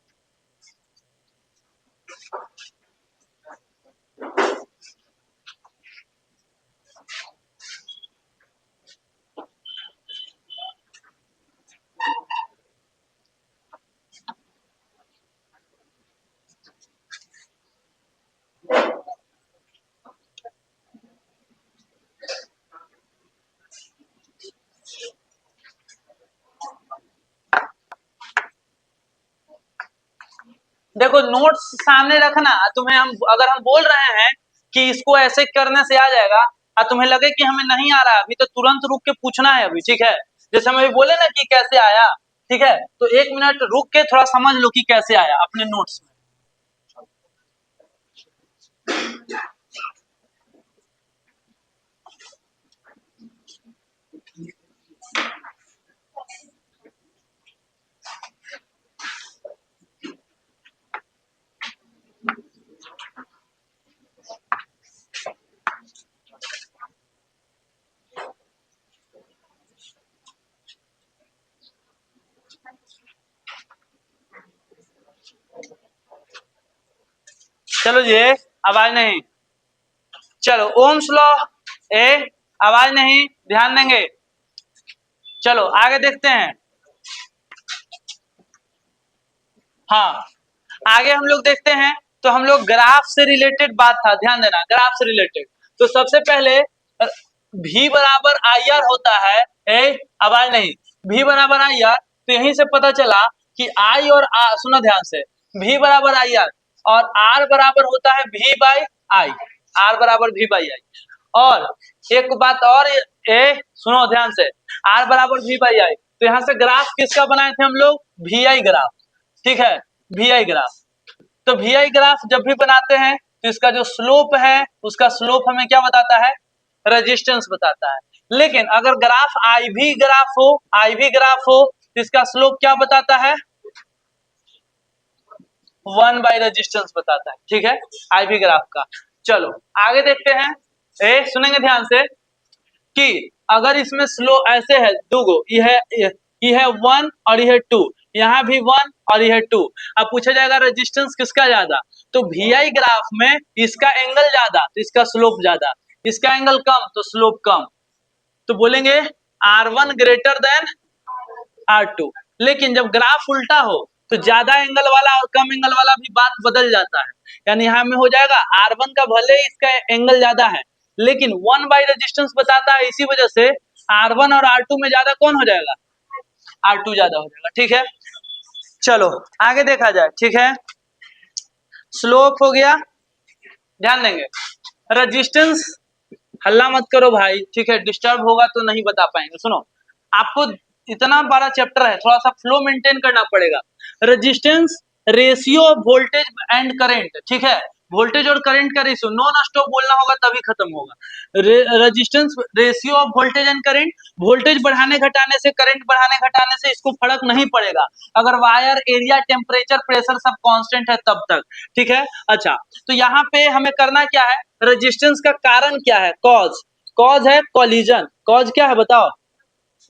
देखो नोट्स सामने रखना, तुम्हें हम अगर हम बोल रहे हैं कि इसको ऐसे करने से आ जाएगा, और तुम्हें लगे कि हमें नहीं आ रहा अभी, तो तुरंत रुक के पूछना है अभी, ठीक है। जैसे हम अभी बोले ना कि कैसे आया, ठीक है, तो 1 मिनट रुक के थोड़ा समझ लो कि कैसे आया अपने नोट्स में। चलो जी आवाज नहीं, चलो ओम्स लॉ ए, आवाज नहीं, ध्यान देंगे। चलो आगे देखते हैं। हाँ आगे हम लोग देखते हैं, तो हम लोग ग्राफ से रिलेटेड बात था, ध्यान देना ग्राफ से रिलेटेड। तो सबसे पहले V बराबर आई आर होता है, आवाज नहीं, V बराबर आई आर, तो यहीं से पता चला कि I और R, सुनो ध्यान से, V बराबर आई आर और R बराबर होता है V बाई आई, R बराबर V बाई आई। और एक बात और, सुनो ध्यान से, R बराबर V बाई आई, तो यहाँ से ग्राफ किसका बनाए थे हम लोग, वी आई ग्राफ, ठीक है, वी आई ग्राफ। तो वी आई ग्राफ जब भी बनाते हैं तो इसका जो स्लोप है, उसका स्लोप हमें क्या बताता है, रेजिस्टेंस बताता है। लेकिन अगर ग्राफ आई वी ग्राफ हो, आई वी ग्राफ हो, तो इसका स्लोप क्या बताता है, 1 बाई रेजिस्टेंस बताता है, ठीक है, आई वी ग्राफ का। चलो आगे देखते हैं, सुनेंगे ध्यान से कि अगर इसमें स्लो ऐसे है, दूगो ये है 1 और ये है 2, यहाँ भी 1 और ये है 2। अब पूछा जाएगा रेजिस्टेंस किसका ज्यादा, तो वीआई ग्राफ में इसका एंगल ज्यादा तो इसका स्लोप ज्यादा, इसका एंगल कम तो स्लोप कम, तो बोलेंगे R1 ग्रेटर देन R2। लेकिन जब ग्राफ उल्टा हो तो ज्यादा एंगल वाला और कम एंगल वाला भी बात बदल जाता है, यानी यहाँ में हो जाएगा R1 का भले ही इसका एंगल ज्यादा है, लेकिन 1 बाई रेजिस्टेंस बताता है, इसी वजह से R1 और R2 में ज्यादा कौन हो जाएगा, R2 ज्यादा हो जाएगा, ठीक है। चलो आगे देखा जाए, ठीक है, स्लोप हो गया, ध्यान देंगे। रेजिस्टेंस, हल्ला मत करो भाई, ठीक है, डिस्टर्ब होगा तो नहीं बता पाएंगे। सुनो, आपको इतना बड़ा चैप्टर है, थोड़ा सा फ्लो मेंटेन करना पड़ेगा। Resistance ratio of voltage and current, ठीक है, वोल्टेज और करंट का रेशियो, नॉन स्टॉप बोलना होगा तभी खत्म होगा। Resistance ratio of voltage and current, voltage बढ़ाने घटाने से, करंट बढ़ाने घटाने से इसको फर्क नहीं पड़ेगा अगर वायर एरिया टेम्परेचर प्रेशर सब कांस्टेंट है तब तक, ठीक है। अच्छा, तो यहाँ पे हमें करना क्या है, रेजिस्टेंस का कारण क्या है, कॉज, कॉज है कॉलिजन, कॉज क्या है बताओ,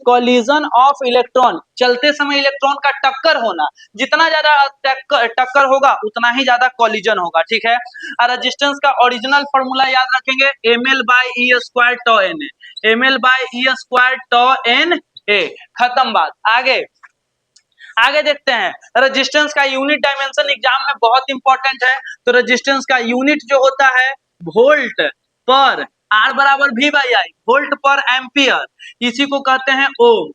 कॉलिजन ऑफ इलेक्ट्रॉन, चलते समय इलेक्ट्रॉन का टक्कर होना, जितना ज्यादा टक्कर होगा उतना ही ज्यादा कॉलिजन होगा, ठीक है। रेजिस्टेंस का ओरिजिनल फॉर्मूला याद रखेंगे, ml by E square tau N A, ml by E square tau N A, खत्म बात। आगे आगे देखते हैं, रेजिस्टेंस का यूनिट डायमेंशन एग्जाम में बहुत इंपॉर्टेंट है, तो रेजिस्टेंस का यूनिट जो होता है वोल्ट पर, आर बराबर वी बाई आई, वोल्ट पर एम्पियर, इसी को कहते हैं ओम।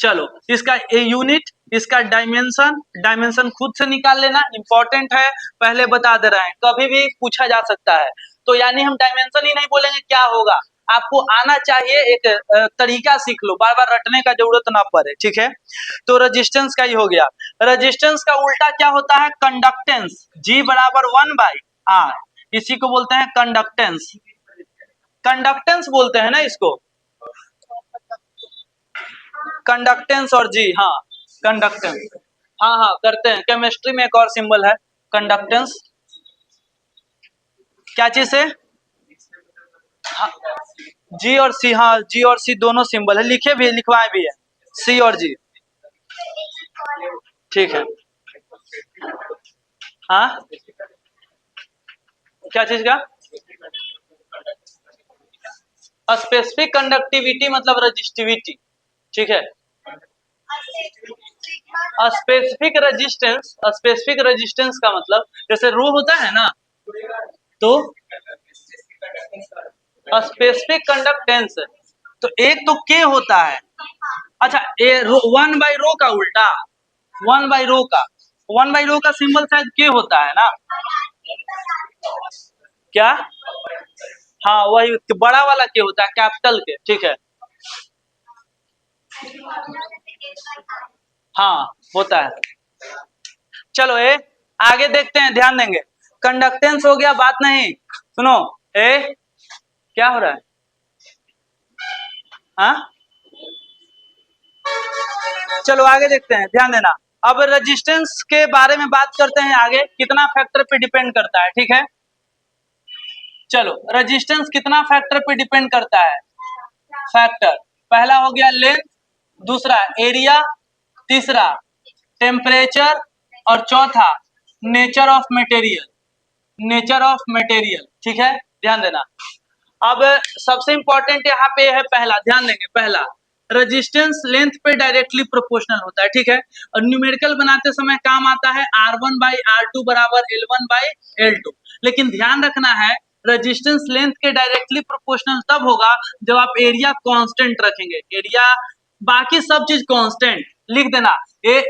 चलो इसका यूनिट, इसका डायमेंशन, डायमेंशन खुद से निकाल लेना, इंपॉर्टेंट है, पहले बता दे रहे हैं, कभी भी पूछा जा सकता है। तो यानी हम डायमेंशन ही नहीं बोलेंगे, क्या होगा आपको आना चाहिए, एक तरीका सीख लो, बार बार रटने का जरूरत ना पड़े, ठीक है। तो रेजिस्टेंस का ही हो गया। रेजिस्टेंस का उल्टा क्या होता है, कंडक्टेंस, G बराबर 1 बाई R, इसी को बोलते हैं कंडक्टेंस, कंडक्टेंस बोलते हैं ना इसको, कंडक्टेंस और जी, हाँ कंडक्टेंस, हाँ हाँ करते हैं, केमिस्ट्री में एक और सिंबल है कंडक्टेंस, क्या चीज से, हाँ, जी और सी, हाँ जी और सी दोनों सिंबल है, लिखे भी, लिखवाए भी है, सी और जी, ठीक है। हाँ क्या चीज का, स्पेसिफिक कंडक्टिविटी मतलब रजिस्टिविटी, ठीक है। स्पेसिफिक रेजिस्टेंस, स्पेसिफिक रेजिस्टेंस का मतलब जैसे रो होता है ना, तो स्पेसिफिक कंडक्टेंस, तो एक तो के होता है, अच्छा ए वन बाई रो का उल्टा, वन बाई रो का, वन बाई रो का सिंबल शायद के होता है ना, क्या, हाँ वही बड़ा वाला के होता है, कैपिटल के, ठीक है, हाँ होता है। चलो आगे देखते हैं, ध्यान देंगे, कंडक्टेंस हो गया, बात नहीं, सुनो क्या हो रहा है, हाँ चलो आगे देखते हैं, ध्यान देना। अब रेजिस्टेंस के बारे में बात करते हैं आगे, कितना फैक्टर पे डिपेंड करता है, ठीक है। चलो रेजिस्टेंस कितना फैक्टर पे डिपेंड करता है, फैक्टर, पहला हो गया लेंथ, दूसरा एरिया, तीसरा टेम्परेचर और चौथा nature of material, nature of material, ठीक है, ध्यान देना। अब सबसे इंपॉर्टेंट यहाँ पे है पहला, ध्यान देंगे, पहला रेजिस्टेंस लेंथ पे डायरेक्टली प्रोपोर्शनल होता है, ठीक है, और न्यूमेरिकल बनाते समय काम आता है R1 बाई R2 बराबर L1 बाई L2। लेकिन ध्यान रखना है रेजिस्टेंस लेंथ के डायरेक्टली प्रोपोर्शनल तब होगा जब आप एरिया कांस्टेंट रखेंगे, एरिया बाकी सब चीज कांस्टेंट लिख देना, ए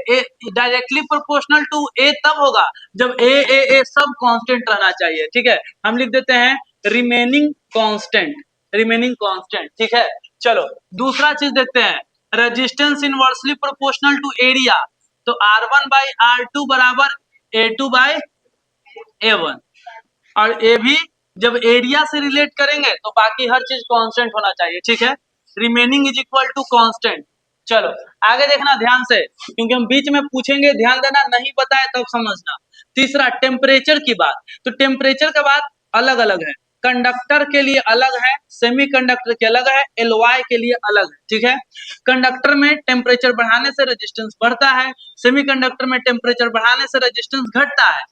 डायरेक्टली प्रोपोर्शनल टू ए तब होगा जब ए सब कांस्टेंट रहना चाहिए, ठीक है, हम लिख देते हैं रिमेनिंग कांस्टेंट, रिमेनिंग कांस्टेंट, ठीक है। चलो दूसरा चीज देखते हैं, resistance inversely proportional to area, तो R1 बाई R2 बराबर A2 बाई A1, और ए भी जब एरिया से रिलेट करेंगे तो बाकी हर चीज कांस्टेंट होना चाहिए, ठीक है, remaining is equal to constant. चलो आगे देखना ध्यान से, क्योंकि हम बीच में पूछेंगे, ध्यान देना, नहीं पता है तब समझना। तीसरा टेम्परेचर की बात, तो टेम्परेचर का बात अलग अलग है, कंडक्टर के लिए अलग है, सेमीकंडक्टर के अलग है, एलवाई के लिए अलग है, ठीक है। कंडक्टर में टेम्परेचर बढ़ाने से रेजिस्टेंस बढ़ता है, सेमीकंडक्टर में टेम्परेचर बढ़ाने से रेजिस्टेंस घटता है,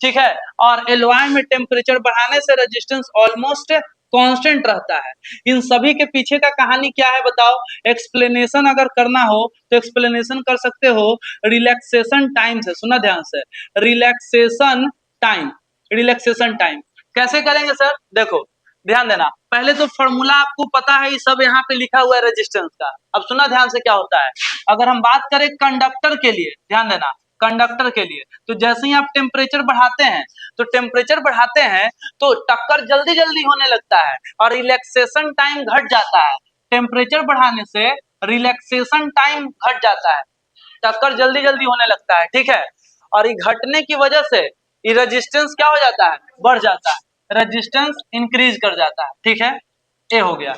ठीक है, और एलवाई में टेम्परेचर बढ़ाने से रेजिस्टेंस ऑलमोस्ट कांस्टेंट रहता है। इन सभी के पीछे का कहानी क्या है बताओ, एक्सप्लेनेशन अगर करना हो तो एक्सप्लेनेशन कर सकते हो रिलैक्सेशन टाइम से, सुना ध्यान से, रिलैक्सेशन टाइम, रिलैक्सेशन टाइम कैसे करेंगे सर, देखो ध्यान देना, पहले तो फॉर्मूला आपको पता है, ये सब यहाँ पे लिखा हुआ है रेजिस्टेंस का। अब सुना ध्यान से क्या होता है, अगर हम बात करें कंडक्टर के लिए, ध्यान देना, कंडक्टर के लिए, तो जैसे ही आप टेम्परेचर बढ़ाते हैं, तो टेम्परेचर बढ़ाते हैं तो टक्कर जल्दी जल्दी होने लगता है और रिलैक्सेशन टाइम घट जाता है। टेम्परेचर बढ़ाने से रिलैक्सेशन टाइम घट जाता है, टक्कर जल्दी जल्दी होने लगता है, ठीक है, और ये घटने की वजह से ये रेजिस्टेंस क्या हो जाता है, बढ़ जाता है, रेजिस्टेंस इंक्रीज कर जाता है, ठीक है, ये हो गया।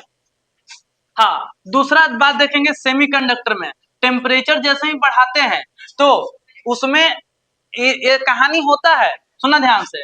हाँ, दूसरा बात देखेंगे सेमीकंडक्टर में, टेम्परेचर जैसे ही बढ़ाते हैं तो उसमें ये कहानी होता है, सुना ध्यान से,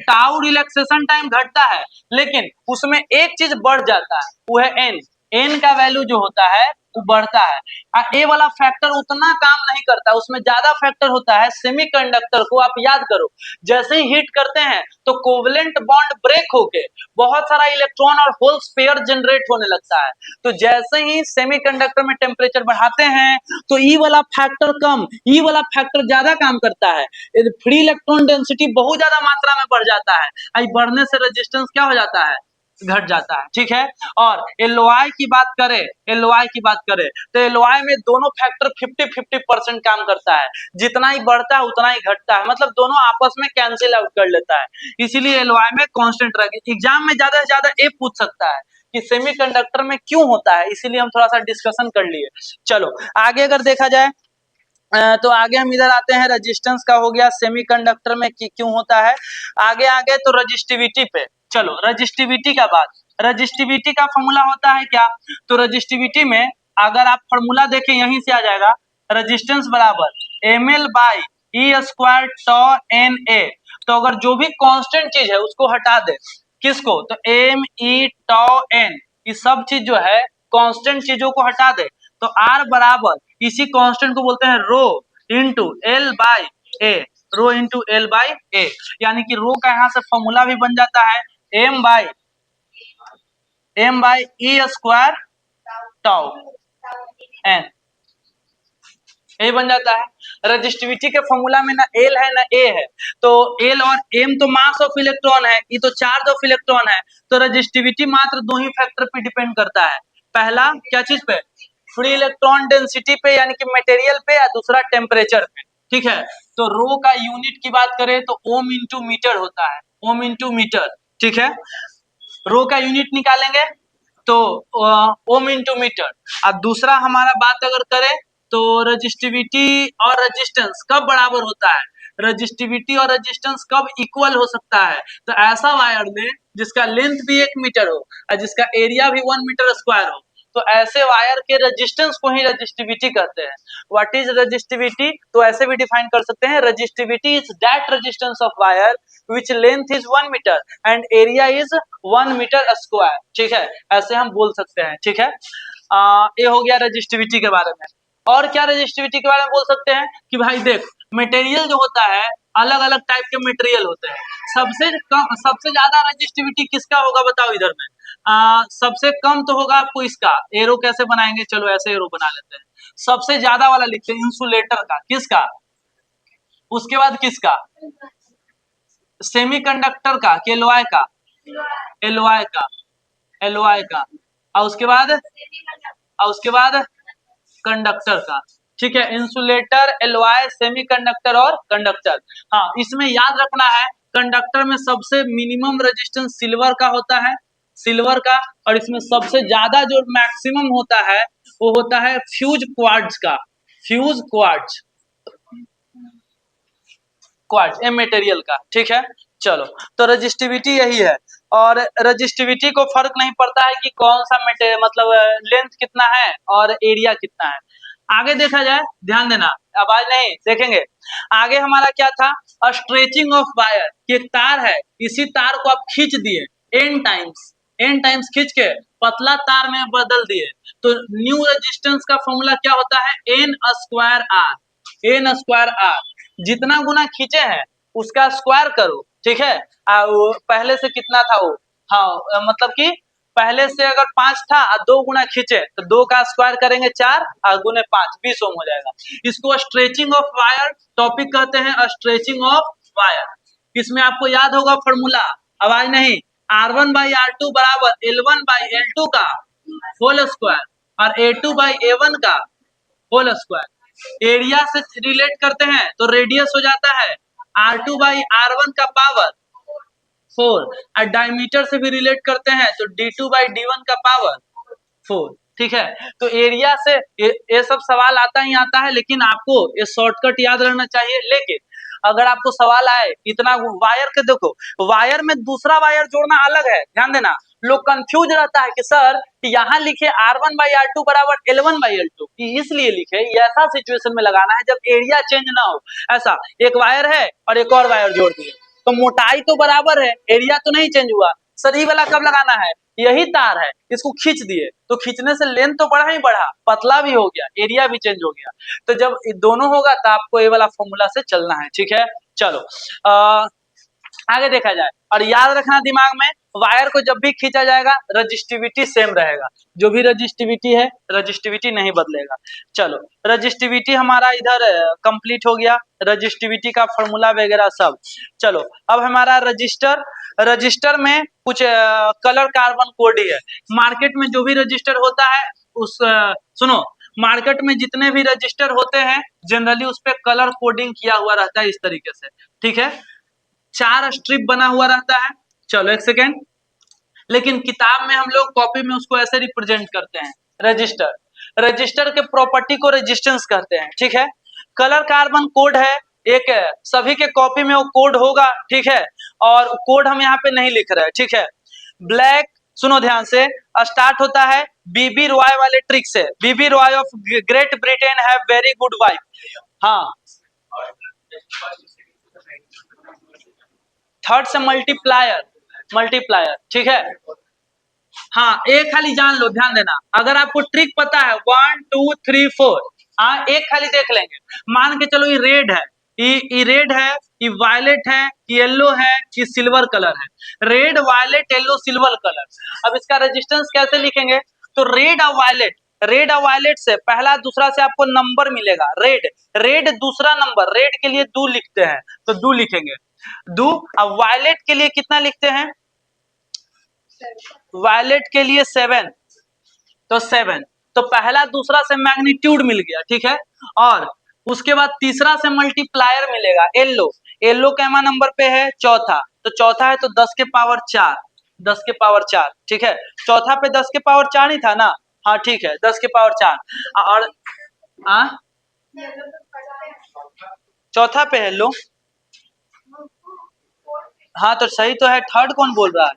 टाउ रिलैक्सेशन टाइम घटता है, लेकिन उसमें एक चीज बढ़ जाता है, वो है एन, एन का वैल्यू जो होता है वो बढ़ता है। ए वाला फैक्टर उतना काम नहीं करता, उसमें ज्यादा फैक्टर होता है। सेमीकंडक्टर को आप याद करो, जैसे ही हीट करते हैं तो कोवलेंट बॉन्ड ब्रेक होके बहुत सारा इलेक्ट्रॉन और होल्स पेयर जनरेट होने लगता है। तो जैसे ही सेमीकंडक्टर में टेम्परेचर बढ़ाते हैं तो ई वाला फैक्टर कम, ई वाला फैक्टर ज्यादा काम करता है, फ्री इलेक्ट्रॉन डेंसिटी बहुत ज्यादा मात्रा में बढ़ जाता है, आई बढ़ने से रेजिस्टेंस क्या हो जाता है, घट जाता है, ठीक है। और एलओआई की बात करें, एलओआई की बात करें तो एलओआई में दोनों फैक्टर 50-50% काम करता है, जितना ही बढ़ता है उतना ही घटता है, मतलब दोनों आपस में कैंसिल आउट कर लेता है, इसीलिए एलओआई में कांस्टेंट रहेगी। एग्जाम में ज्यादा से ज्यादा ए पूछ सकता है कि सेमीकंडक्टर में क्यों होता है, इसीलिए हम थोड़ा सा डिस्कशन कर लिए। चलो आगे अगर देखा जाए तो आगे हम इधर आते हैं, रेजिस्टेंस का हो गया, सेमीकंडक्टर में क्यों होता है, आगे आगे तो रजिस्टिविटी पे। चलो रजिस्टिविटी का बात, रजिस्टिविटी का फॉर्मूला होता है क्या, तो रजिस्टिविटी में अगर आप फॉर्मूला देखें यहीं से आ जाएगा, रेजिस्टेंस बराबर M L by E square tau N A, तो अगर जो भी कांस्टेंट चीज है उसको हटा दे, किसको, तो एम ई टॉ एन, ये सब चीज जो है कांस्टेंट चीजों को हटा दे, तो आर बराबर इसी कांस्टेंट को बोलते हैं rho into L by A, rho into L by A, यानी कि रो का यहां से फॉर्मूला भी बन जाता है M by E square tau N, ये बन जाता है। रजिस्टिविटी के फॉर्मूला में ना एल है ना ए है, तो एल और एम तो मास ऑफ इलेक्ट्रॉन है, ये तो चार्ज ऑफ इलेक्ट्रॉन है, तो रजिस्टिविटी मात्र दो ही फैक्टर पे डिपेंड करता है, पहला क्या चीज पे, फ्री इलेक्ट्रॉन डेंसिटी पे यानी कि मटेरियल पे, या दूसरा टेम्परेचर पे, ठीक है। तो रो का यूनिट की बात करें तो ओम इंटू मीटर होता है, ओम इंटू मीटर, ठीक है, रो का यूनिट निकालेंगे तो ओम इंटू मीटर। अब दूसरा हमारा बात अगर करें तो रजिस्टिविटी और रेजिस्टेंस कब बराबर होता है, रजिस्टिविटी और रेजिस्टेंस कब इक्वल हो सकता है, तो ऐसा वायर में जिसका लेंथ भी 1 मीटर हो और जिसका एरिया भी 1 मीटर स्क्वायर हो, तो ऐसे वायर के रेजिस्टेंस को ही रजिस्टिविटी कहते हैं। व्हाट इज रजिस्टिविटी, तो ऐसे भी डिफाइन कर सकते हैं, resistivity is that resistance of wire which length is 1 meter and area is 1 meter square, ठीक है, ऐसे हम बोल सकते हैं, ठीक है। ये हो गया रजिस्टिविटी के बारे में। और क्या रजिस्टिविटी के बारे में बोल सकते हैं कि भाई देख, मटेरियल जो होता है अलग अलग टाइप के मटेरियल होते हैं। सबसे ज्यादा रेजिस्टिविटी किसका होगा बताओ इधर में। सबसे कम तो होगा आपको इसका। एरो कैसे बनाएंगे, चलो ऐसे एरो बना लेते हैं। सबसे ज्यादा वाला लिखते हैं इंसुलेटर का, किसका, उसके बाद किसका, सेमीकंडक्टर का कि एलॉय का, एलॉय का, एलॉय का, और उसके बाद कंडक्टर का। ठीक है, इंसुलेटर, एलॉय, सेमीकंडक्टर और कंडक्टर। हाँ, इसमें याद रखना है कंडक्टर में सबसे मिनिमम रेजिस्टेंस सिल्वर का होता है, सिल्वर का, और इसमें सबसे ज्यादा जो मैक्सिमम होता है वो होता है फ्यूज क्वार्ट्ज का, fuse quartz, quartz a material का। ठीक है, चलो तो रेजिस्टिविटी यही है। और रेजिस्टिविटी को फर्क नहीं पड़ता है कि कौन सा मटेरियल, मतलब लेंथ कितना है और एरिया कितना है। आगे देखा जाए, ध्यान देना, आवाज नहीं देखेंगे। आगे हमारा क्या था, स्ट्रेचिंग ऑफ वायर, कि एक तार है, इसी तार को आप खींच दिए एन टाइम्स खींच के पतला तार में बदल दिए, तो न्यू रेजिस्टेंस का फॉर्मूला क्या होता है, N square R, N square R. जितना गुना खींचे हैं उसका स्क्वायर करो। ठीक है, वो पहले से कितना था वो, हाँ मतलब कि पहले से अगर 5 था और 2 गुना खींचे तो 2 का स्क्वायर करेंगे 4 और गुने 5 20 ओम हो जाएगा। इसको स्ट्रेचिंग ऑफ वायर टॉपिक कहते हैं, स्ट्रेचिंग ऑफ वायर। इसमें आपको याद होगा फॉर्मूला, आवाज नहीं, R1/R2 बराबर L1/L2 का होल स्क्वायर और A2/A1 का होल स्क्वायर। एरिया से रिलेट करते हैं तो रेडियस हो जाता है R2/R1 का पावर 4, और डायमीटर से भी रिलेट करते हैं तो D2/D1 का पावर 4। ठीक है, तो एरिया से ये सब सवाल आता ही आता है, लेकिन आपको ये शॉर्टकट याद रहना चाहिए। लेकिन अगर आपको सवाल आए इतना वायर के, देखो वायर में दूसरा वायर जोड़ना अलग है, ध्यान देना। लोग कंफ्यूज रहता है कि सर यहाँ लिखे R1/R2 बराबर L1/L2, इसलिए लिखे, ये ऐसा सिचुएशन में लगाना है जब एरिया चेंज ना हो। ऐसा एक वायर है और एक और वायर जोड़ दिए तो मोटाई तो बराबर है, एरिया तो नहीं चेंज हुआ। सर ये वाला कब लगाना है, यही तार है, इसको खींच दिए तो खींचने से लेंथ तो बढ़ा ही बढ़ा, पतला भी हो गया, एरिया भी चेंज हो गया। तो जब दोनों होगा तो आपको ये वाला फॉर्मूला से चलना है। ठीक है, चलो आगे देखा जाए, और याद रखना दिमाग में, वायर को जब भी खींचा जाएगा रजिस्टिविटी सेम रहेगा, जो भी रजिस्टिविटी है रजिस्टिविटी नहीं बदलेगा। चलो रजिस्टिविटी हमारा इधर कंप्लीट हो गया, रजिस्टिविटी का फॉर्मूला वगैरह सब। चलो अब हमारा रजिस्टर, रजिस्टर में कुछ कलर कार्बन कोड ही है। मार्केट में जो भी रजिस्टर होता है उस सुनो, मार्केट में जितने भी रजिस्टर होते हैं जनरली उस पर कलर कोडिंग किया हुआ रहता है इस तरीके से। ठीक है, 4 स्ट्रिप बना हुआ रहता है। चलो एक सेकेंड, लेकिन किताब में हम लोग कॉपी में उसको ऐसे रिप्रेजेंट करते हैं, रजिस्टर, रजिस्टर के प्रॉपर्टी को रेजिस्टेंस कहते हैं। ठीक है, कलर कार्बन कोड है एक, सभी के कॉपी में वो कोड होगा। ठीक है, और कोड हम यहाँ पे नहीं लिख रहे हैं। ठीक है, ब्लैक, सुनो ध्यान से, स्टार्ट होता है बीबी रॉय वाले ट्रिक से, B B Roy of Great Britain have very good wife. हाँ, थर्ड से मल्टीप्लायर, मल्टीप्लायर। ठीक है, हाँ एक खाली जान लो, ध्यान देना, अगर आपको ट्रिक पता है 1 2 3 4, हाँ एक खाली देख लेंगे। मान के चलो ये रेड है, ये रेड है, ये वायलेट है, ये येलो है, ये सिल्वर कलर है, red violet yellow silver colour. अब इसका रेजिस्टेंस कैसे लिखेंगे, तो रेड और वायलेट, रेड और वायलेट से पहला दूसरा से आपको नंबर मिलेगा, रेड, रेड दूसरा नंबर, रेड के लिए 2 लिखते हैं तो 2 लिखेंगे 2। अब वायलेट के लिए कितना लिखते हैं, वायलेट के लिए 7 तो 7, तो पहला दूसरा से मैग्नीट्यूड मिल गया। ठीक है, और उसके बाद तीसरा से मल्टीप्लायर मिलेगा, येलो, येलो कैमा नंबर पे है चौथा, तो चौथा है तो 10 के पावर 4, 10 के पावर 4। ठीक है, चौथा पे 10 के पावर 4 ही था ना, हाँ ठीक है 10 के पावर 4, और चौथा पे है लो, हाँ तो सही तो है, थर्ड कौन बोल रहा है,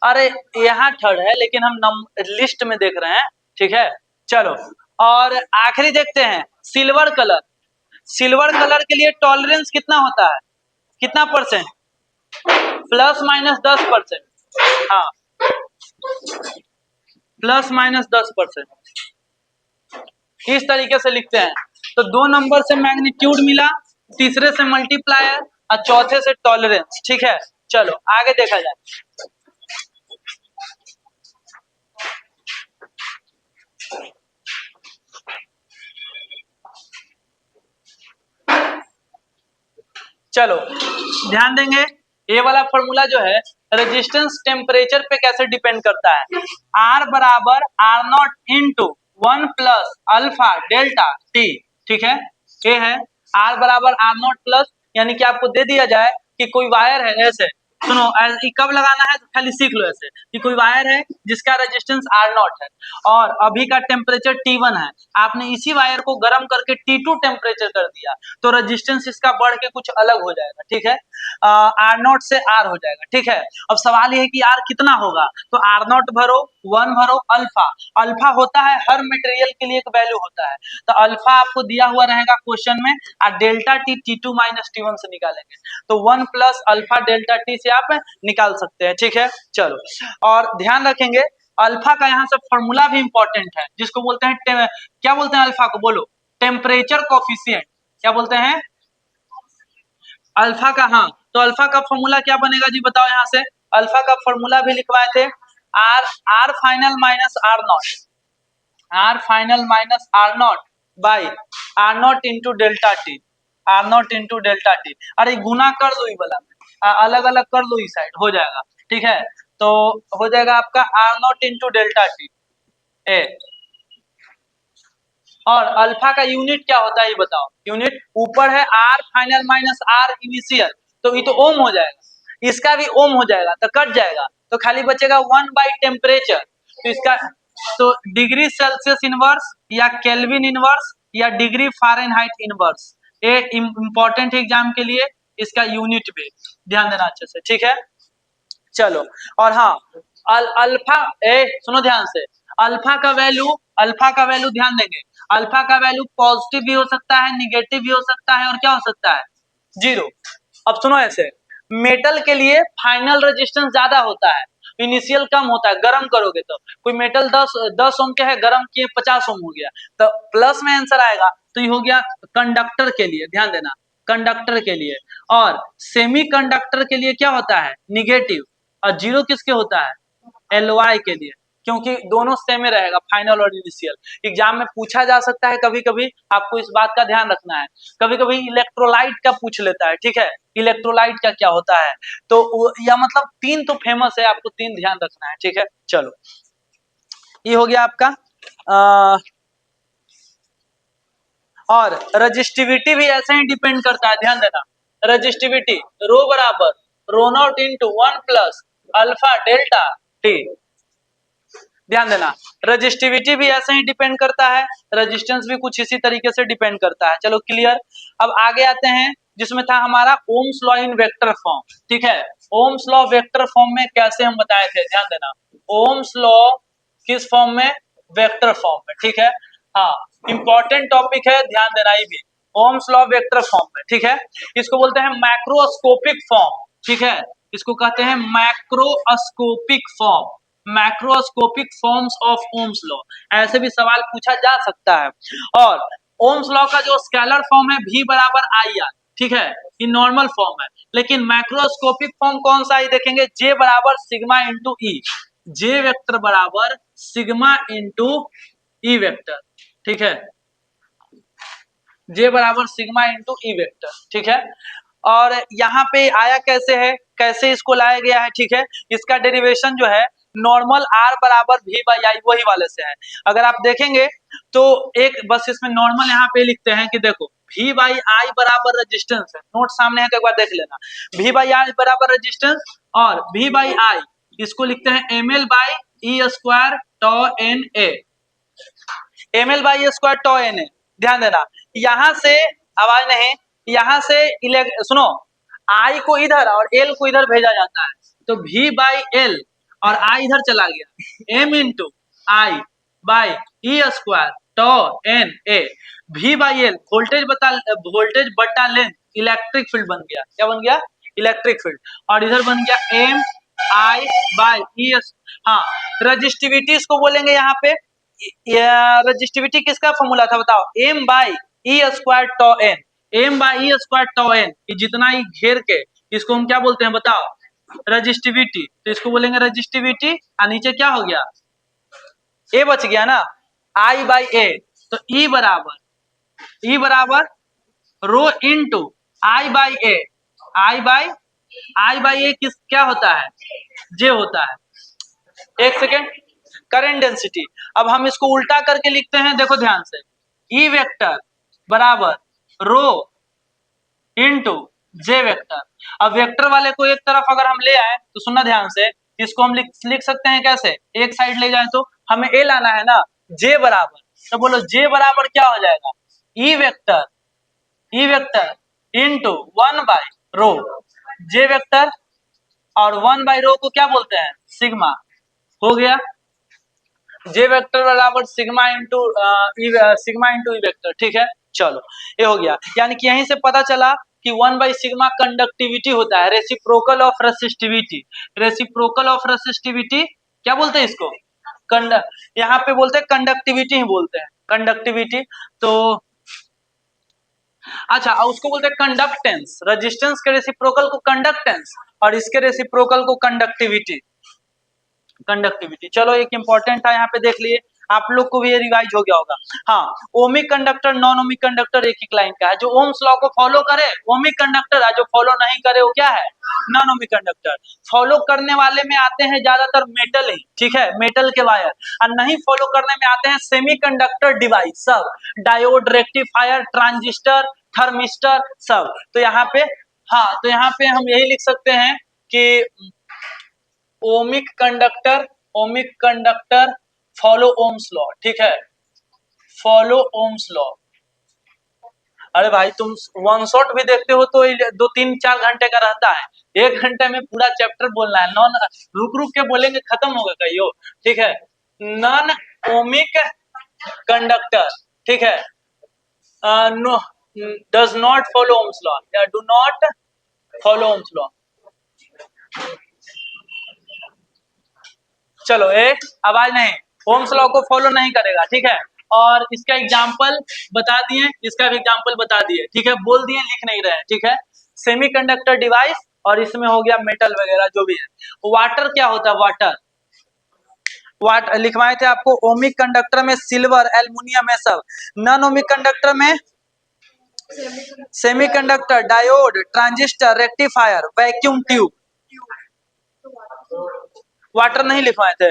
अरे यहाँ थर्ड है लेकिन हम लिस्ट में देख रहे हैं। ठीक है, चलो और आखिरी देखते हैं सिल्वर कलर, सिल्वर कलर के लिए टॉलरेंस कितना होता है, कितना परसेंट, ±10%, हाँ ±10%, इस तरीके से लिखते हैं। तो 2 नंबर से मैग्नीट्यूड मिला, तीसरे से मल्टीप्लायर और चौथे से टॉलरेंस। ठीक है, चलो आगे देखा जाए। चलो ध्यान देंगे, ये वाला फॉर्मूला जो है रेजिस्टेंस टेम्परेचर पे कैसे डिपेंड करता है। R बराबर R naught into 1 plus alpha delta T. ठीक है, ये है R बराबर आर नॉट प्लस, यानी कि आपको दे दिया जाए कि कोई वायर है, ऐसे सुनो, कब लगाना है तो खाली सीख लो ऐसे कि कोई वायर है जिसका रेजिस्टेंस आर नॉट है और अभी का टेम्परेचर T1 है, आपने इसी वायर को गर्म करके T2 टेम्परेचर कर दिया तो रेजिस्टेंस इसका बढ़ के कुछ अलग हो जाएगा। ठीक है, आर नॉट से आर हो जाएगा। ठीक है, अब सवाल ये है कि आर कितना होगा, तो आर नॉट भरो, 1 भरो, अल्फा। अल्फा होता है हर मटेरियल के लिए एक वैल्यू होता है, तो अल्फा आपको दिया हुआ रहेगा क्वेश्चन में, और delta T T2 minus T1 से निकालेंगे, तो 1 प्लस अल्फा डेल्टा टी से आप निकाल सकते हैं। ठीक है, चलो और ध्यान रखेंगे अल्फा का यहाँ से फॉर्मूला भी इंपॉर्टेंट है, जिसको बोलते हैं क्या बोलते हैं अल्फा को, बोलो, टेम्परेचर कोफिशिएंट। क्या बोलते हैं अल्फा का? हाँ, तो अल्फा का फॉर्मूला क्या बनेगा जी, बताओ। यहाँ से अल्फा का फॉर्मूला भी लिखवाए थे, R final minus R naught, R final minus R naught by R naught into delta T, R naught into delta T. अरे गुना कर दो, वाला अलग अलग कर दो, इस साइड हो जाएगा। ठीक है, तो हो जाएगा आपका R naught into delta T A. और अल्फा का यूनिट क्या होता है ये बताओ। यूनिट ऊपर है R final minus R initial, तो ये तो ओम हो जाएगा, इसका भी ओम हो जाएगा, तो कट जाएगा, तो खाली बचेगा 1 बाई टेम्परेचर। तो इसका तो डिग्री सेल्सियस इनवर्स या केल्विन इनवर्स या डिग्री फारेनहाइट इनवर्स, ये इंपॉर्टेंट एग्जाम के लिए इसका यूनिट भी ध्यान देना अच्छे से। ठीक है, चलो और हाँ, अल्फा सुनो ध्यान से, अल्फा का वैल्यू ध्यान देंगे, अल्फा का वैल्यू पॉजिटिव भी हो सकता है, निगेटिव भी हो सकता है, और क्या हो सकता है, 0। अब सुनो ऐसे, मेटल के लिए फाइनल रेजिस्टेंस ज्यादा होता है, इनिशियल कम होता है। गर्म करोगे तो कोई मेटल 10 ओम के है, गर्म किए 50 ओम हो गया, तो प्लस में आंसर आएगा। तो ये हो गया कंडक्टर के लिए, ध्यान देना, कंडक्टर के लिए। और सेमी कंडक्टर के लिए क्या होता है, निगेटिव, और 0 किसके होता है, LY के लिए, क्योंकि दोनों सेम में रहेगा, फाइनल और इनिशियल। एग्जाम में पूछा जा सकता है कभी कभी, आपको इस बात का ध्यान रखना है। कभी कभी इलेक्ट्रोलाइट का पूछ लेता है, ठीक है, इलेक्ट्रोलाइट का क्या होता है, तो या मतलब 3 तो फेमस है, आपको 3 ध्यान रखना है। ठीक है, चलो ये हो गया आपका। और रजिस्टिविटी भी ऐसे ही डिपेंड करता है, ध्यान देना, रजिस्टिविटी रो बराबर rho not into 1 plus alpha delta T. ध्यान देना, रजिस्टिविटी भी ऐसे ही डिपेंड करता है, रेजिस्टेंस भी कुछ इसी तरीके से डिपेंड करता है। चलो क्लियर। अब आगे आते हैं, जिसमें था हमारा Ohm's law in vector form. ठीक है, ओम्स लॉ वेक्टर फॉर्म में कैसे हम बताए थे, ध्यान देना, ओम्स लॉ किस फॉर्म में, वेक्टर फॉर्म में। ठीक है, हाँ इंपॉर्टेंट टॉपिक है, ध्यान देना ये भी, ओम्स लॉ वेक्टर फॉर्म में। ठीक है, इसको बोलते हैं मैक्रोस्कोपिक फॉर्म। ठीक है, इसको कहते हैं macroscopic form, macroscopic forms of Ohm's law, ऐसे भी सवाल पूछा जा सकता है। और ओम्स लॉ का जो स्केलर फॉर्म है V बराबर IR, ठीक है, ये नॉर्मल फॉर्म है, लेकिन मैक्रोस्कोपिक फॉर्म कौन सा है देखेंगे, J बराबर सिग्मा इंटू ई, J वेक्टर बराबर सिग्मा इंटू ई वेक्टर। ठीक है, J बराबर सिग्मा इंटू ई वेक्टर। ठीक है, और यहाँ पे आया कैसे है, कैसे इसको लाया गया है। ठीक है, इसका डेरिवेशन जो है नॉर्मल R बराबर V बाई आई, वही वाले से है। अगर आप देखेंगे तो एक बस इसमें नॉर्मल यहाँ पे लिखते हैं कि देखो V बाई आई बराबर रेजिस्टेंस है, नोट सामने है तो एक बार देख लेना, V बाई आई बराबर रेजिस्टेंस, और V बाई आई इसको लिखते हैं ml by E square tau N A, ml by A square tau N A. ध्यान देना, यहाँ से आवाज नहीं, यहाँ से सुनो, I को इधर और L को इधर भेजा जाता है, तो V बाई L और I इधर चला गया, M into I by E square tau N A. V by L voltage बटा लेंथ, इलेक्ट्रिक फील्ड बन गया, क्या बन गया, इलेक्ट्रिक फील्ड, और इधर बन गया M I बाई ई। हाँ, रजिस्टिविटी इसको बोलेंगे यहाँ पे, रजिस्टिविटी किसका फॉर्मूला था बताओ, M by E square tau N, M by E square tau N, जितना ही घेर के इसको हम क्या बोलते हैं बताओ, रजिस्टिविटी। तो इसको बोलेंगे रजिस्टिविटी, और नीचे क्या हो गया, ए बच गया ना, आई बाई ए। तो ई बराबर rho into I by A, I by A किस क्या होता है, जे होता है। एक सेकेंड, करंट डेंसिटी, अब हम इसको उल्टा करके लिखते हैं, देखो ध्यान से, ई वेक्टर बराबर रो इनटू जे वेक्टर। अब वेक्टर वाले को एक तरफ अगर हम ले आए तो सुनना ध्यान से, इसको हम लिख सकते हैं कैसे, एक साइड ले जाए तो हमें ए लाना है ना, जे बराबर, तो बोलो जे बराबर क्या हो जाएगा, E vector into 1 by rho, J vector और 1 बाई रो को क्या बोलते हैं, सिग्मा। हो गया, जे वेक्टर बराबर सिग्मा इंटू ई वेक्टर, ठीक है। चलो ये हो गया, यानी कि यहीं से पता चला कि 1 बाई सिग्मा कंडक्टिविटी होता है, reciprocal of resistivity. Reciprocal of resistivity क्या बोलते हैं इसको, यहाँ पे बोलते हैं कंडक्टिविटी ही बोलते हैं, कंडक्टिविटी। तो अच्छा, उसको बोलते हैं कंडक्टेंस, रेजिस्टेंस के रेसिप्रोकल को कंडक्टेंस और इसके रेसिप्रोकल को कंडक्टिविटी। चलो एक इंपॉर्टेंट था यहाँ पे देख लिए, आप लोग को भी ये रिवाइज हो गया होगा। हाँ, ohmic conductor non ohmic conductor एक ही लाइन का है, जो ओम्स लॉ को फॉलो करे ओमिक कंडक्टर है, जो फॉलो नहीं करे वो क्या है, नॉन ओमिक कंडक्टर। फॉलो करने वाले में आते हैं ज्यादातर मेटल ही, ठीक है, मेटल के वायर, और नहीं फॉलो करने में आते हैं सेमीकंडक्टर डिवाइस, सब डायोड, रेक्टिफायर, ट्रांजिस्टर, थर्मिस्टर सब। तो यहाँ पे हाँ, तो यहाँ पे हम यही लिख सकते हैं कि ohmic conductor follow Ohm's law, ठीक है, फॉलो ओम्स लॉ। अरे भाई तुम वन शॉट भी देखते हो तो 2-3-4 घंटे का रहता है, 1 घंटे में पूरा चैप्टर बोलना है, नॉन रुक रुक के बोलेंगे खत्म होगा कहियो, ठीक है। नॉन ओमिक कंडक्टर, ठीक है, no does not follow Ohm's law या do not follow Ohm's law. चलो एक आवाज नहीं, ओम्स लॉ को फॉलो नहीं करेगा, ठीक है। और इसका एग्जांपल बता दिए, इसका भी एग्जांपल बता दिए, ठीक है, बोल दिए, लिख नहीं रहे, ठीक है। सेमीकंडक्टर डिवाइस, और इसमें हो गया मेटल वगैरह जो भी है। वाटर क्या होता है, वाटर लिखवाए थे आपको, ओमिक कंडक्टर में सिल्वर, एल्युमिनियम है सब, नॉन ओमिक कंडक्टर में semiconductor, diode, transistor, rectifier, vacuum tube. Water नहीं लिखवाए थे,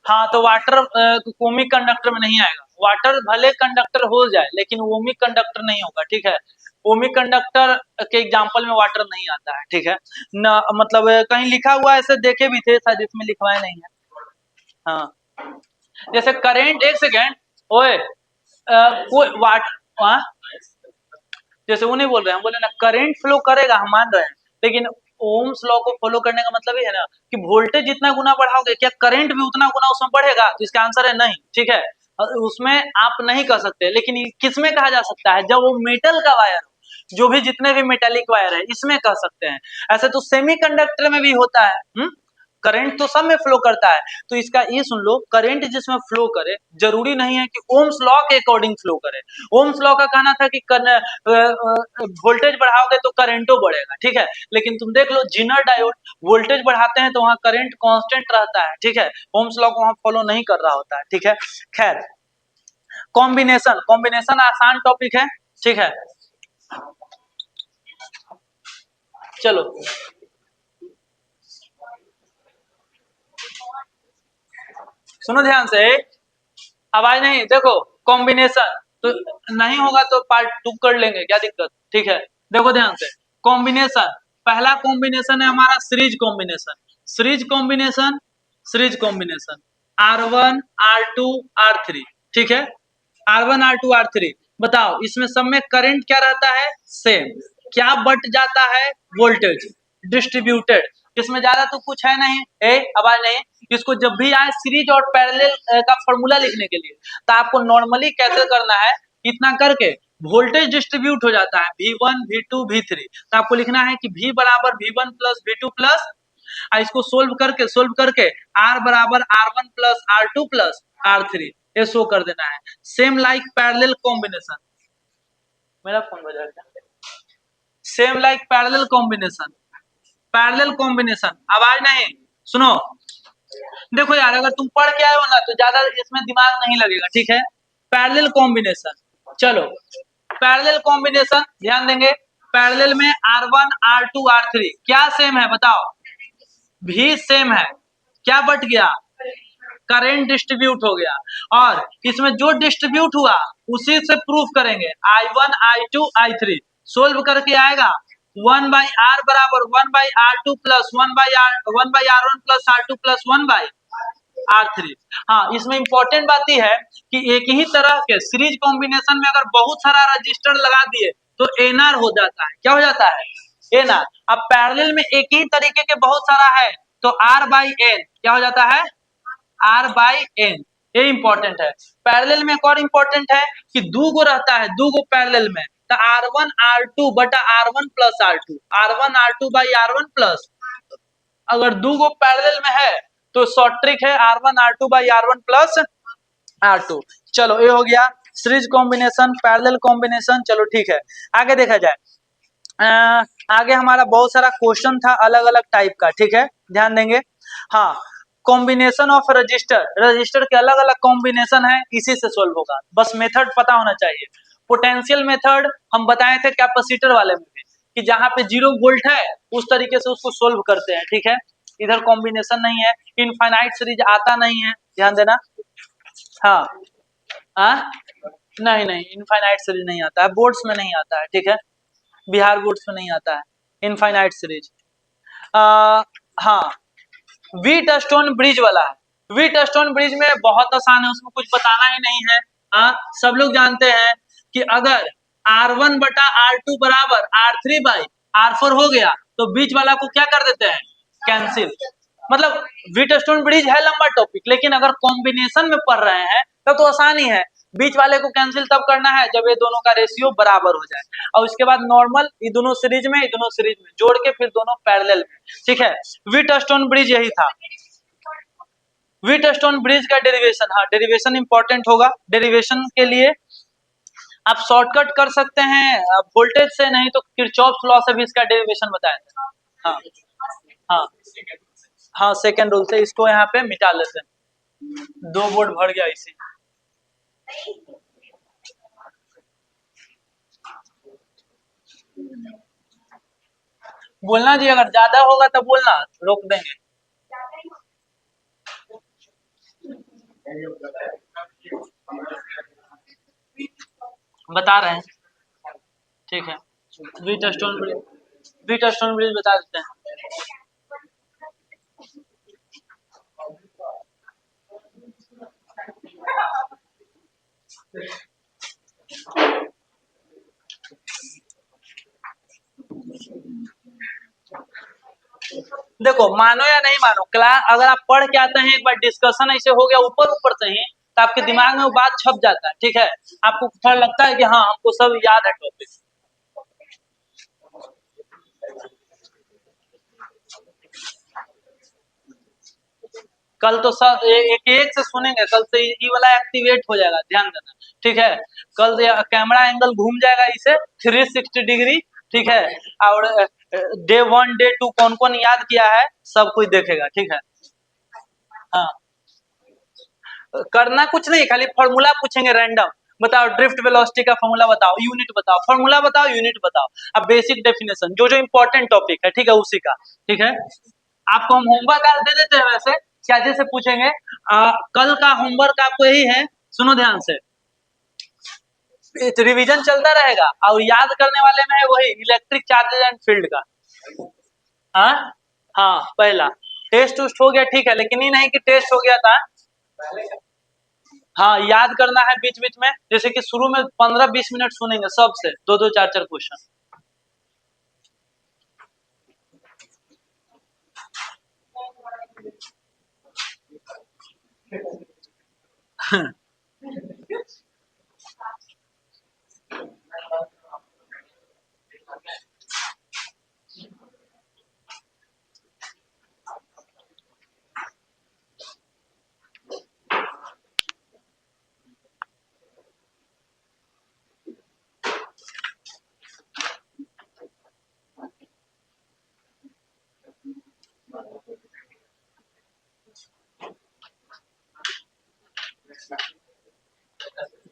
हाँ, तो वाटर ओमिक कंडक्टर में नहीं आएगा, वाटर भले कंडक्टर हो जाए लेकिन ओमिक कंडक्टर नहीं होगा, ठीक है। ओमिक कंडक्टर के एग्जांपल में वाटर नहीं आता है, ठीक है न, मतलब कहीं लिखा हुआ ऐसे देखे भी थे शायद, इसमें लिखवाए नहीं है। हाँ, जैसे करेंट, एक सेकेंड, ओए कोई हाँ? जैसे वो नहीं बोल रहे हैं, हम बोले ना करेंट फ्लो करेगा, हम मान रहे हैं, लेकिन ओम्स लॉ को फॉलो करने का मतलब ये है ना कि वोल्टेज जितना गुना बढ़ाओगे क्या करंट भी उतना गुना उसमें बढ़ेगा, तो इसका आंसर है नहीं, ठीक है। उसमें आप नहीं कह सकते, लेकिन किसमें कहा जा सकता है, जब वो मेटल का वायर हो, जो भी जितने भी मेटेलिक वायर है इसमें कह सकते हैं। ऐसे तो सेमीकंडक्टर में भी होता है, करंट तो सब में फ्लो करता है, तो इसका ये सुन लो, करंट जिसमें फ्लो करे जरूरी नहीं है कि ओम्स लॉ के अकॉर्डिंग फ्लो करे। ओम्स लॉ का कहना था कि वोल्टेज बढ़ाओगे तो करंटो बढ़ेगा, ठीक है, लेकिन तुम देख लो जीनर डायोड वोल्टेज बढ़ाते हैं तो वहां करंट कांस्टेंट रहता है, ठीक है, ओम्स लॉ को वहां फॉलो नहीं कर रहा होता है, ठीक है। खैर, कॉम्बिनेशन आसान टॉपिक है, ठीक है। चलो सुनो ध्यान से, आवाज नहीं, देखो कॉम्बिनेशन तो नहीं होगा तो पार्ट 2 कर लेंगे, क्या दिक्कत, ठीक है। देखो ध्यान से, कॉम्बिनेशन, पहला कॉम्बिनेशन है हमारा series combination, series combination R1 R2 R3, ठीक है, R1 R2 R3। बताओ इसमें सब में करंट क्या रहता है, सेम, क्या बट जाता है, वोल्टेज डिस्ट्रीब्यूटेड, इसमें ज्यादा तो कुछ है नहीं, आवाज नहीं। इसको जब भी आए सीरीज और पैरेलल का फॉर्मूला लिखने के लिए, तो आपको नॉर्मली कैसे करना है, इतना करके वोल्टेज डिस्ट्रीब्यूट हो जाता है V1 V2 V3, तो आपको लिखना है कि V बराबर V1 प्लस V2 प्लस, इसको सोल्व करके R बराबर R1 plus R2 plus R3, ये शो कर देना है। सेम लाइक पैरेलल कॉम्बिनेशन, मेरा फोन बजा क्या, same like parallel combination, parallel combination, आवाज नहीं, सुनो, देखो यार अगर तुम पढ़ के आए हो ना तो ज्यादा इसमें दिमाग नहीं लगेगा, ठीक है। पैरेलल कॉम्बिनेशन, चलो पैरेलल कॉम्बिनेशन ध्यान देंगे, पैरेलल में R1 R2 R3 क्या सेम है बताओ, भी सेम है, क्या बट गया, करंट डिस्ट्रीब्यूट हो गया, और इसमें जो डिस्ट्रीब्यूट हुआ उसी से प्रूफ करेंगे, I1 I2 I3 सोल्व करके आएगा 1/R बराबर 1/R2 plus 1/R1 plus R2 plus 1/R3। हाँ, इसमें इंपॉर्टेंट बात यह है कि एक ही तरह के सीरीज कॉम्बिनेशन में अगर बहुत सारा रजिस्टर लगा दिए तो एनआर हो जाता है, क्या हो जाता है, एनआर। अब पैरेलल में एक ही तरीके के बहुत सारा है तो R/N क्या हो जाता है, R/N, ये इंपॉर्टेंट है। पैरेलल में एक और इंपॉर्टेंट है कि दूगो रहता है, दूगो पैरेलल में तो R1 R2 बटा R1 plus R2, R1 R2 by R1 plus, अगर दूगो पैरेलल में है तो शॉर्ट ट्रिक है R1 R2 by R1 plus R2। चलो ये हो गया सीरीज कॉम्बिनेशन, पैरेलल कॉम्बिनेशन, चलो ठीक है आगे देखा जाए। आगे हमारा बहुत सारा क्वेश्चन था अलग अलग टाइप का, ठीक है ध्यान देंगे। हाँ, कॉम्बिनेशन ऑफ रजिस्टर, रजिस्टर के अलग अलग कॉम्बिनेशन है, इसी से सोल्व होगा, बस मेथड पता होना चाहिए। पोटेंशियल मेथड हम बताए थे कैपेसिटर वाले में भी कि जहां पे 0 वोल्ट है उस तरीके से उसको सोल्व करते हैं, ठीक है। इधर कॉम्बिनेशन नहीं है, इनफाइनाइट सीरीज आता नहीं है, ध्यान देना। हाँ नहीं नहीं, इनफाइनाइट सीरीज नहीं आता है, बोर्ड्स में नहीं आता है, ठीक है, बिहार बोर्ड्स में नहीं आता है इनफाइनाइट सीरीज। हाँ, व्हीट स्टोन ब्रिज वाला है, व्हीट स्टोन ब्रिज में बहुत आसान है, उसमें कुछ बताना ही नहीं है। सब लोग जानते हैं कि अगर R1 बटा R2 बराबर R3 बाई R4 हो गया तो बीच वाला को क्या कर देते हैं, कैंसिल। मतलब व्हीट स्टोन ब्रिज है लंबा टॉपिक, लेकिन अगर कॉम्बिनेशन में पढ़ रहे हैं तब तो आसान ही है, बीच वाले को कैंसिल तब करना है जब ये दोनों का रेशियो बराबर हो जाए, और उसके बाद नॉर्मल ये दोनों सीरीज में, ये दोनों सीरीज में जोड़ के फिर दोनों पैरेलल में, ठीक है। व्हीट स्टोन ब्रिज यही था, व्हीट स्टोन ब्रिज का डेरिवेशन, हाँ डेरिवेशन इंपॉर्टेंट होगा, डेरिवेशन के लिए आप शॉर्टकट कर सकते हैं वोल्टेज से, नहीं तो किरचॉफ लॉ से भी इसका डेरिवेशन बताया था। हाँ हाँ हाँ, सेकेंड रूल से इसको यहाँ पे मिटा लेते हैं, 2 बोर्ड भर गया इसी। बोलना जी, अगर ज्यादा होगा तो बोलना, रोक देंगे। बता रहे हैं, ठीक है, wheat stone bridge, wheat stone bridge बता देते हैं। देखो मानो या नहीं मानो, क्लास अगर आप पढ़ के आते हैं, एक बार डिस्कशन ऐसे हो गया ऊपर ऊपर से ही तो आपके दिमाग में वो बात छप जाता है, ठीक है, आपको थोड़ा लगता है कि हाँ हमको सब याद है टॉपिक। कल तो सब एक एक से सुनेंगे, कल से ये वाला एक्टिवेट हो जाएगा, ध्यान देना, ठीक है। कल से कैमरा एंगल घूम जाएगा इसे 360 डिग्री, ठीक है, और डे 1 डे 2 कौन कौन याद किया है सब कुछ देखेगा, ठीक है। हाँ, करना कुछ नहीं, खाली फॉर्मूला पूछेंगे रैंडम, बताओ ड्रिफ्ट वेलोसिटी का फॉर्मूला बताओ, यूनिट बताओ, फॉर्मूला बताओ, यूनिट बताओ, अब बेसिक डेफिनेशन जो जो इंपॉर्टेंट टॉपिक है, ठीक है उसी का, ठीक है। आपको हम होमवर्क आज दे देते हैं, वैसे क्या जैसे पूछेंगे कल का होमवर्क आपको यही है, सुनो ध्यान से, रिवीजन चलता रहेगा और याद करने वाले में है वही इलेक्ट्रिक चार्जेस एंड फील्ड का। हाँ हाँ, पहला टेस्ट उस्ट हो गया, ठीक है, लेकिन ये नहीं कि टेस्ट हो गया था। हाँ, याद करना है बीच बीच में, जैसे कि शुरू में 15-20 मिनट सुनेंगे सबसे 2-2 4-4 क्वेश्चन।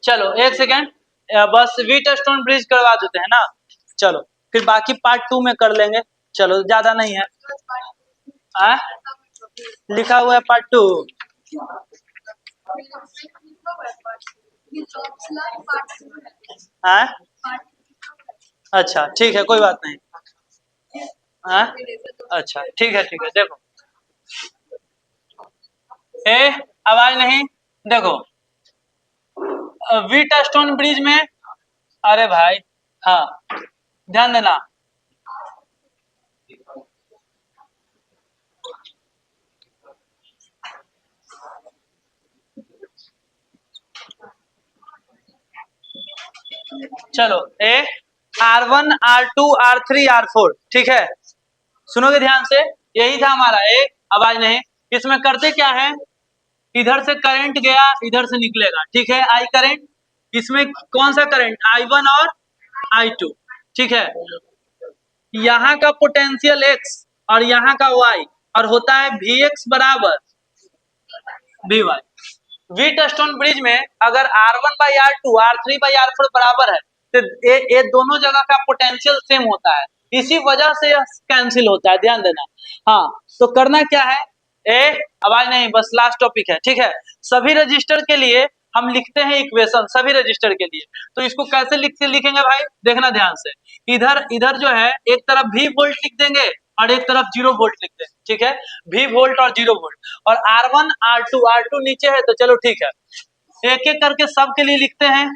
चलो एक सेकेंड, बस व्हीटस्टोन ब्रिज करवा देते हैं ना, चलो फिर बाकी पार्ट 2 में कर लेंगे, चलो ज्यादा नहीं है। आ? लिखा हुआ है पार्ट 2। हाँ अच्छा ठीक है, कोई बात नहीं। हाँ अच्छा ठीक है देखो, ए आवाज नहीं, देखो व्हीटस्टोन ब्रिज में, अरे भाई हाँ ध्यान देना, चलो ए R1 R2 R3 R4, ठीक है, सुनोगे ध्यान से, यही था हमारा ए, आवाज नहीं। इसमें करते क्या है, इधर से करंट गया इधर से निकलेगा, ठीक है, आई करंट, इसमें कौन सा करंट, I1 और I2, ठीक है, यहाँ का पोटेंशियल X और यहाँ का Y, और होता है Vx बराबर Vy। व्हीटस्टोन ब्रिज में अगर R1 by R2 R3 by R4 बराबर है तो ये दोनों जगह का पोटेंशियल सेम होता है, इसी वजह से यह कैंसिल होता है, ध्यान देना। हाँ तो करना क्या है, ए आवाज नहीं, बस लास्ट टॉपिक है, ठीक है। सभी रजिस्टर के लिए हम लिखते हैं इक्वेशन, सभी रजिस्टर के लिए, तो इसको कैसे लिखेंगे भाई, देखना ध्यान से, इधर इधर जो है एक तरफ V वोल्ट लिख देंगे और एक तरफ 0 वोल्ट लिख देंगे, ठीक है, V वोल्ट और 0 वोल्ट, और R1 R2 नीचे है तो चलो ठीक है, एक एक करके सब के लिए लिखते हैं।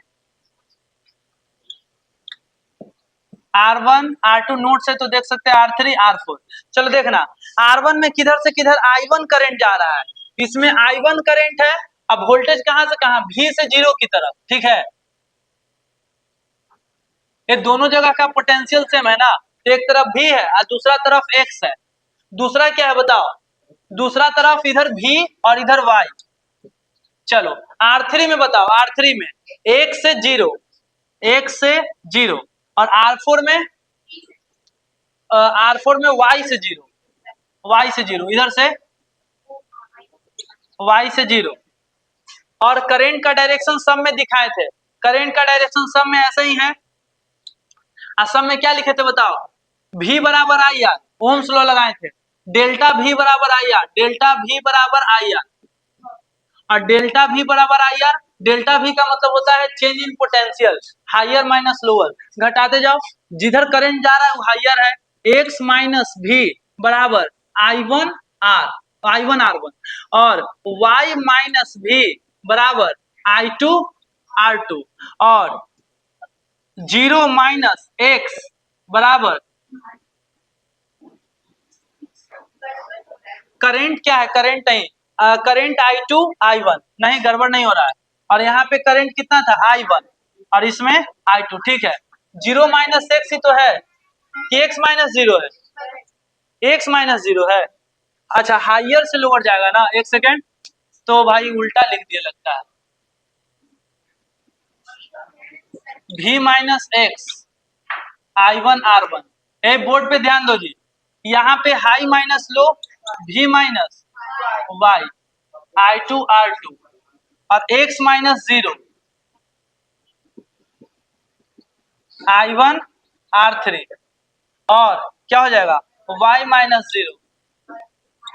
R1 R2 नोट से तो देख सकते हैं R3 R4, चलो देखना R1 में किधर से किधर I1 करंट जा रहा है, इसमें I1 करंट है, अब वोल्टेज कहां से कहां, V से 0 की तरफ, ठीक है, ये दोनों जगह का पोटेंशियल सेम है ना, तो एक तरफ V है और दूसरा तरफ X है, दूसरा क्या है बताओ, दूसरा तरफ इधर V और इधर Y। चलो R3 में बताओ, R3 में 1 से 0, 1 से 0, और R4 में Y से 0, Y से 0, इधर से Y से 0, और करंट का डायरेक्शन सब में दिखाए थे, करंट का डायरेक्शन सब में ऐसा ही है, सब में क्या लिखे थे बताओ, V बराबर आई आर, ओम्स लॉ लगाए थे, डेल्टा V बराबर आई आर, डेल्टा V बराबर आई आर, और डेल्टा V बराबर आई आर, डेल्टा V का मतलब होता है change in potential, higher minus lower, घटाते जाओ, जिधर करंट जा रहा है वो हायर है, X माइनस V बराबर I1 R, I1 R1, और Y माइनस V बराबर I2 R2, और 0 माइनस X बराबर, करंट क्या है, करंट नहीं, करंट I2 I1, नहीं गड़बड़ नहीं हो रहा है, और यहाँ पे करंट कितना था I1 और इसमें I2, ठीक है, 0 माइनस एक्स ही तो है कि X माइनस 0 है, X माइनस 0 है, अच्छा हायर से लोअर जाएगा ना, एक सेकेंड, तो भाई उल्टा लिख दिया लगता है, V minus x I1 R1, ए बोर्ड पे ध्यान दो जी, यहाँ पे high minus low, V minus Y I2 R2, और X माइनस 0 I1 R3, और क्या हो जाएगा Y माइनस 0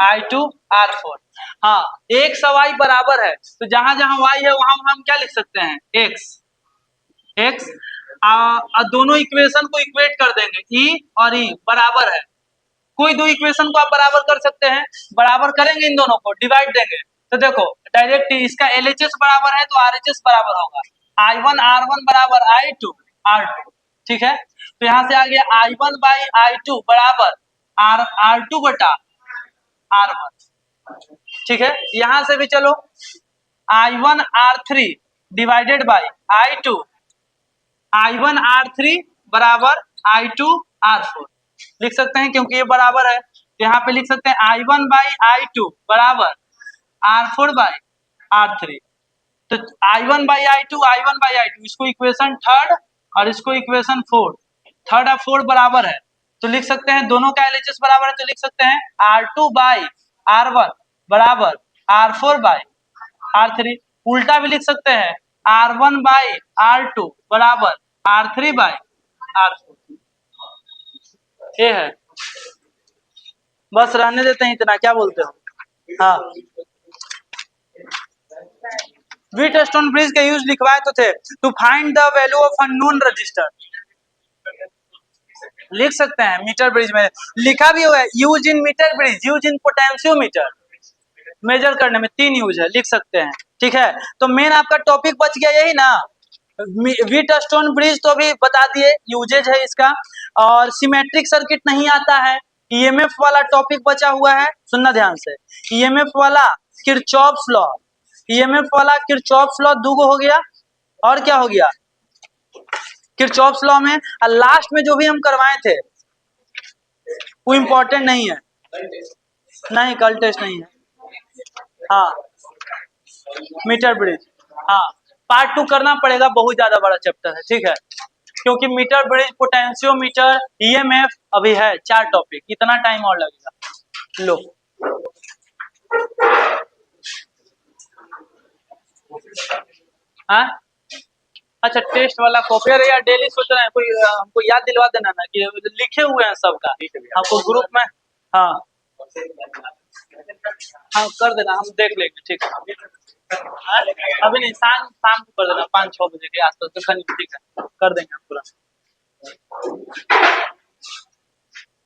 I2 R4। हाँ X और Y बराबर है तो जहां जहां Y है वहां हम क्या लिख सकते हैं, X दोनों इक्वेशन को इक्वेट कर देंगे, E और E बराबर है, कोई दो इक्वेशन को आप बराबर कर सकते हैं, बराबर करेंगे इन दोनों को, डिवाइड देंगे, तो देखो डायरेक्ट इसका LHS बराबर है तो RHS बराबर होगा, I1 R1 बराबर I2 R2, ठीक है, तो यहाँ से आ गया I1 बाई I2 बराबर R2 बटा R1, ठीक है, यहां से भी चलो I1 R3 divided by I1 R3 बराबर I2 R4 लिख सकते हैं, क्योंकि ये बराबर है तो यहाँ पे लिख सकते हैं I1 बाई I2 बराबर R4 बाई R3, तो I1 बाई I2 इसको इक्वेशन थर्ड और इसको इक्वेशन फोर्थ, थर्ड और फोर्थ बराबर है तो लिख सकते हैं, दोनों का LHS बराबर है तो लिख सकते हैं R2 बाई R1 बराबर R4 बाई R3, उल्टा भी लिख सकते हैं R1/R2 बराबर R3/R4 ये है। बस रहने देते हैं इतना, क्या बोलते हो? हाँ, व्हीटस्टोन ब्रिज के यूज लिखवाए तो थे, to find the value of unknown register. लिख सकते हैं, मीटर ब्रिज में लिखा भी हुआ है, use in metre bridge, use in potentiometer, measure करने में 3 यूज है, लिख सकते हैं। ठीक है, तो मेन आपका टॉपिक बच गया यही ना, व्हीटस्टोन ब्रिज तो अभी बता दिए, यूजेज है इसका, और सिमेट्रिक सर्किट नहीं आता है, ईएमएफ वाला टॉपिक बचा हुआ है, सुनना ध्यान से, ईएमएफ वाला किरचॉफ्स लॉ, ईएमएफ वाला किरचॉफ्स लॉ दूगो हो गया, और क्या हो गया किरचॉफ्स लॉ में, और लास्ट में जो भी हम करवाए थे वो इम्पोर्टेंट नहीं है, नहीं कल टेस्ट नहीं है। हाँ, मीटर ब्रिज, हाँ पार्ट 2 करना पड़ेगा, बहुत ज्यादा बड़ा चैप्टर है। ठीक है, क्योंकि मीटर ब्रिज, पोटेंशियोमीटर, ईएमएफ अभी है 4 टॉपिक, इतना टाइम और लगेगा। लो हाँ, अच्छा टेस्ट वाला कॉपी, अरे यार डेली सोच रहे हैं, कोई हमको याद दिलवा देना ना कि लिखे हुए हैं सबका, हमको ग्रुप में। हाँ हाँ कर देना, हम देख लेंगे। ठीक है, हाँ? अभी नहीं, शाम शाम को कर देना, 5-6 बजे के आसपास तो ठीक है, कर देंगे हम पूरा।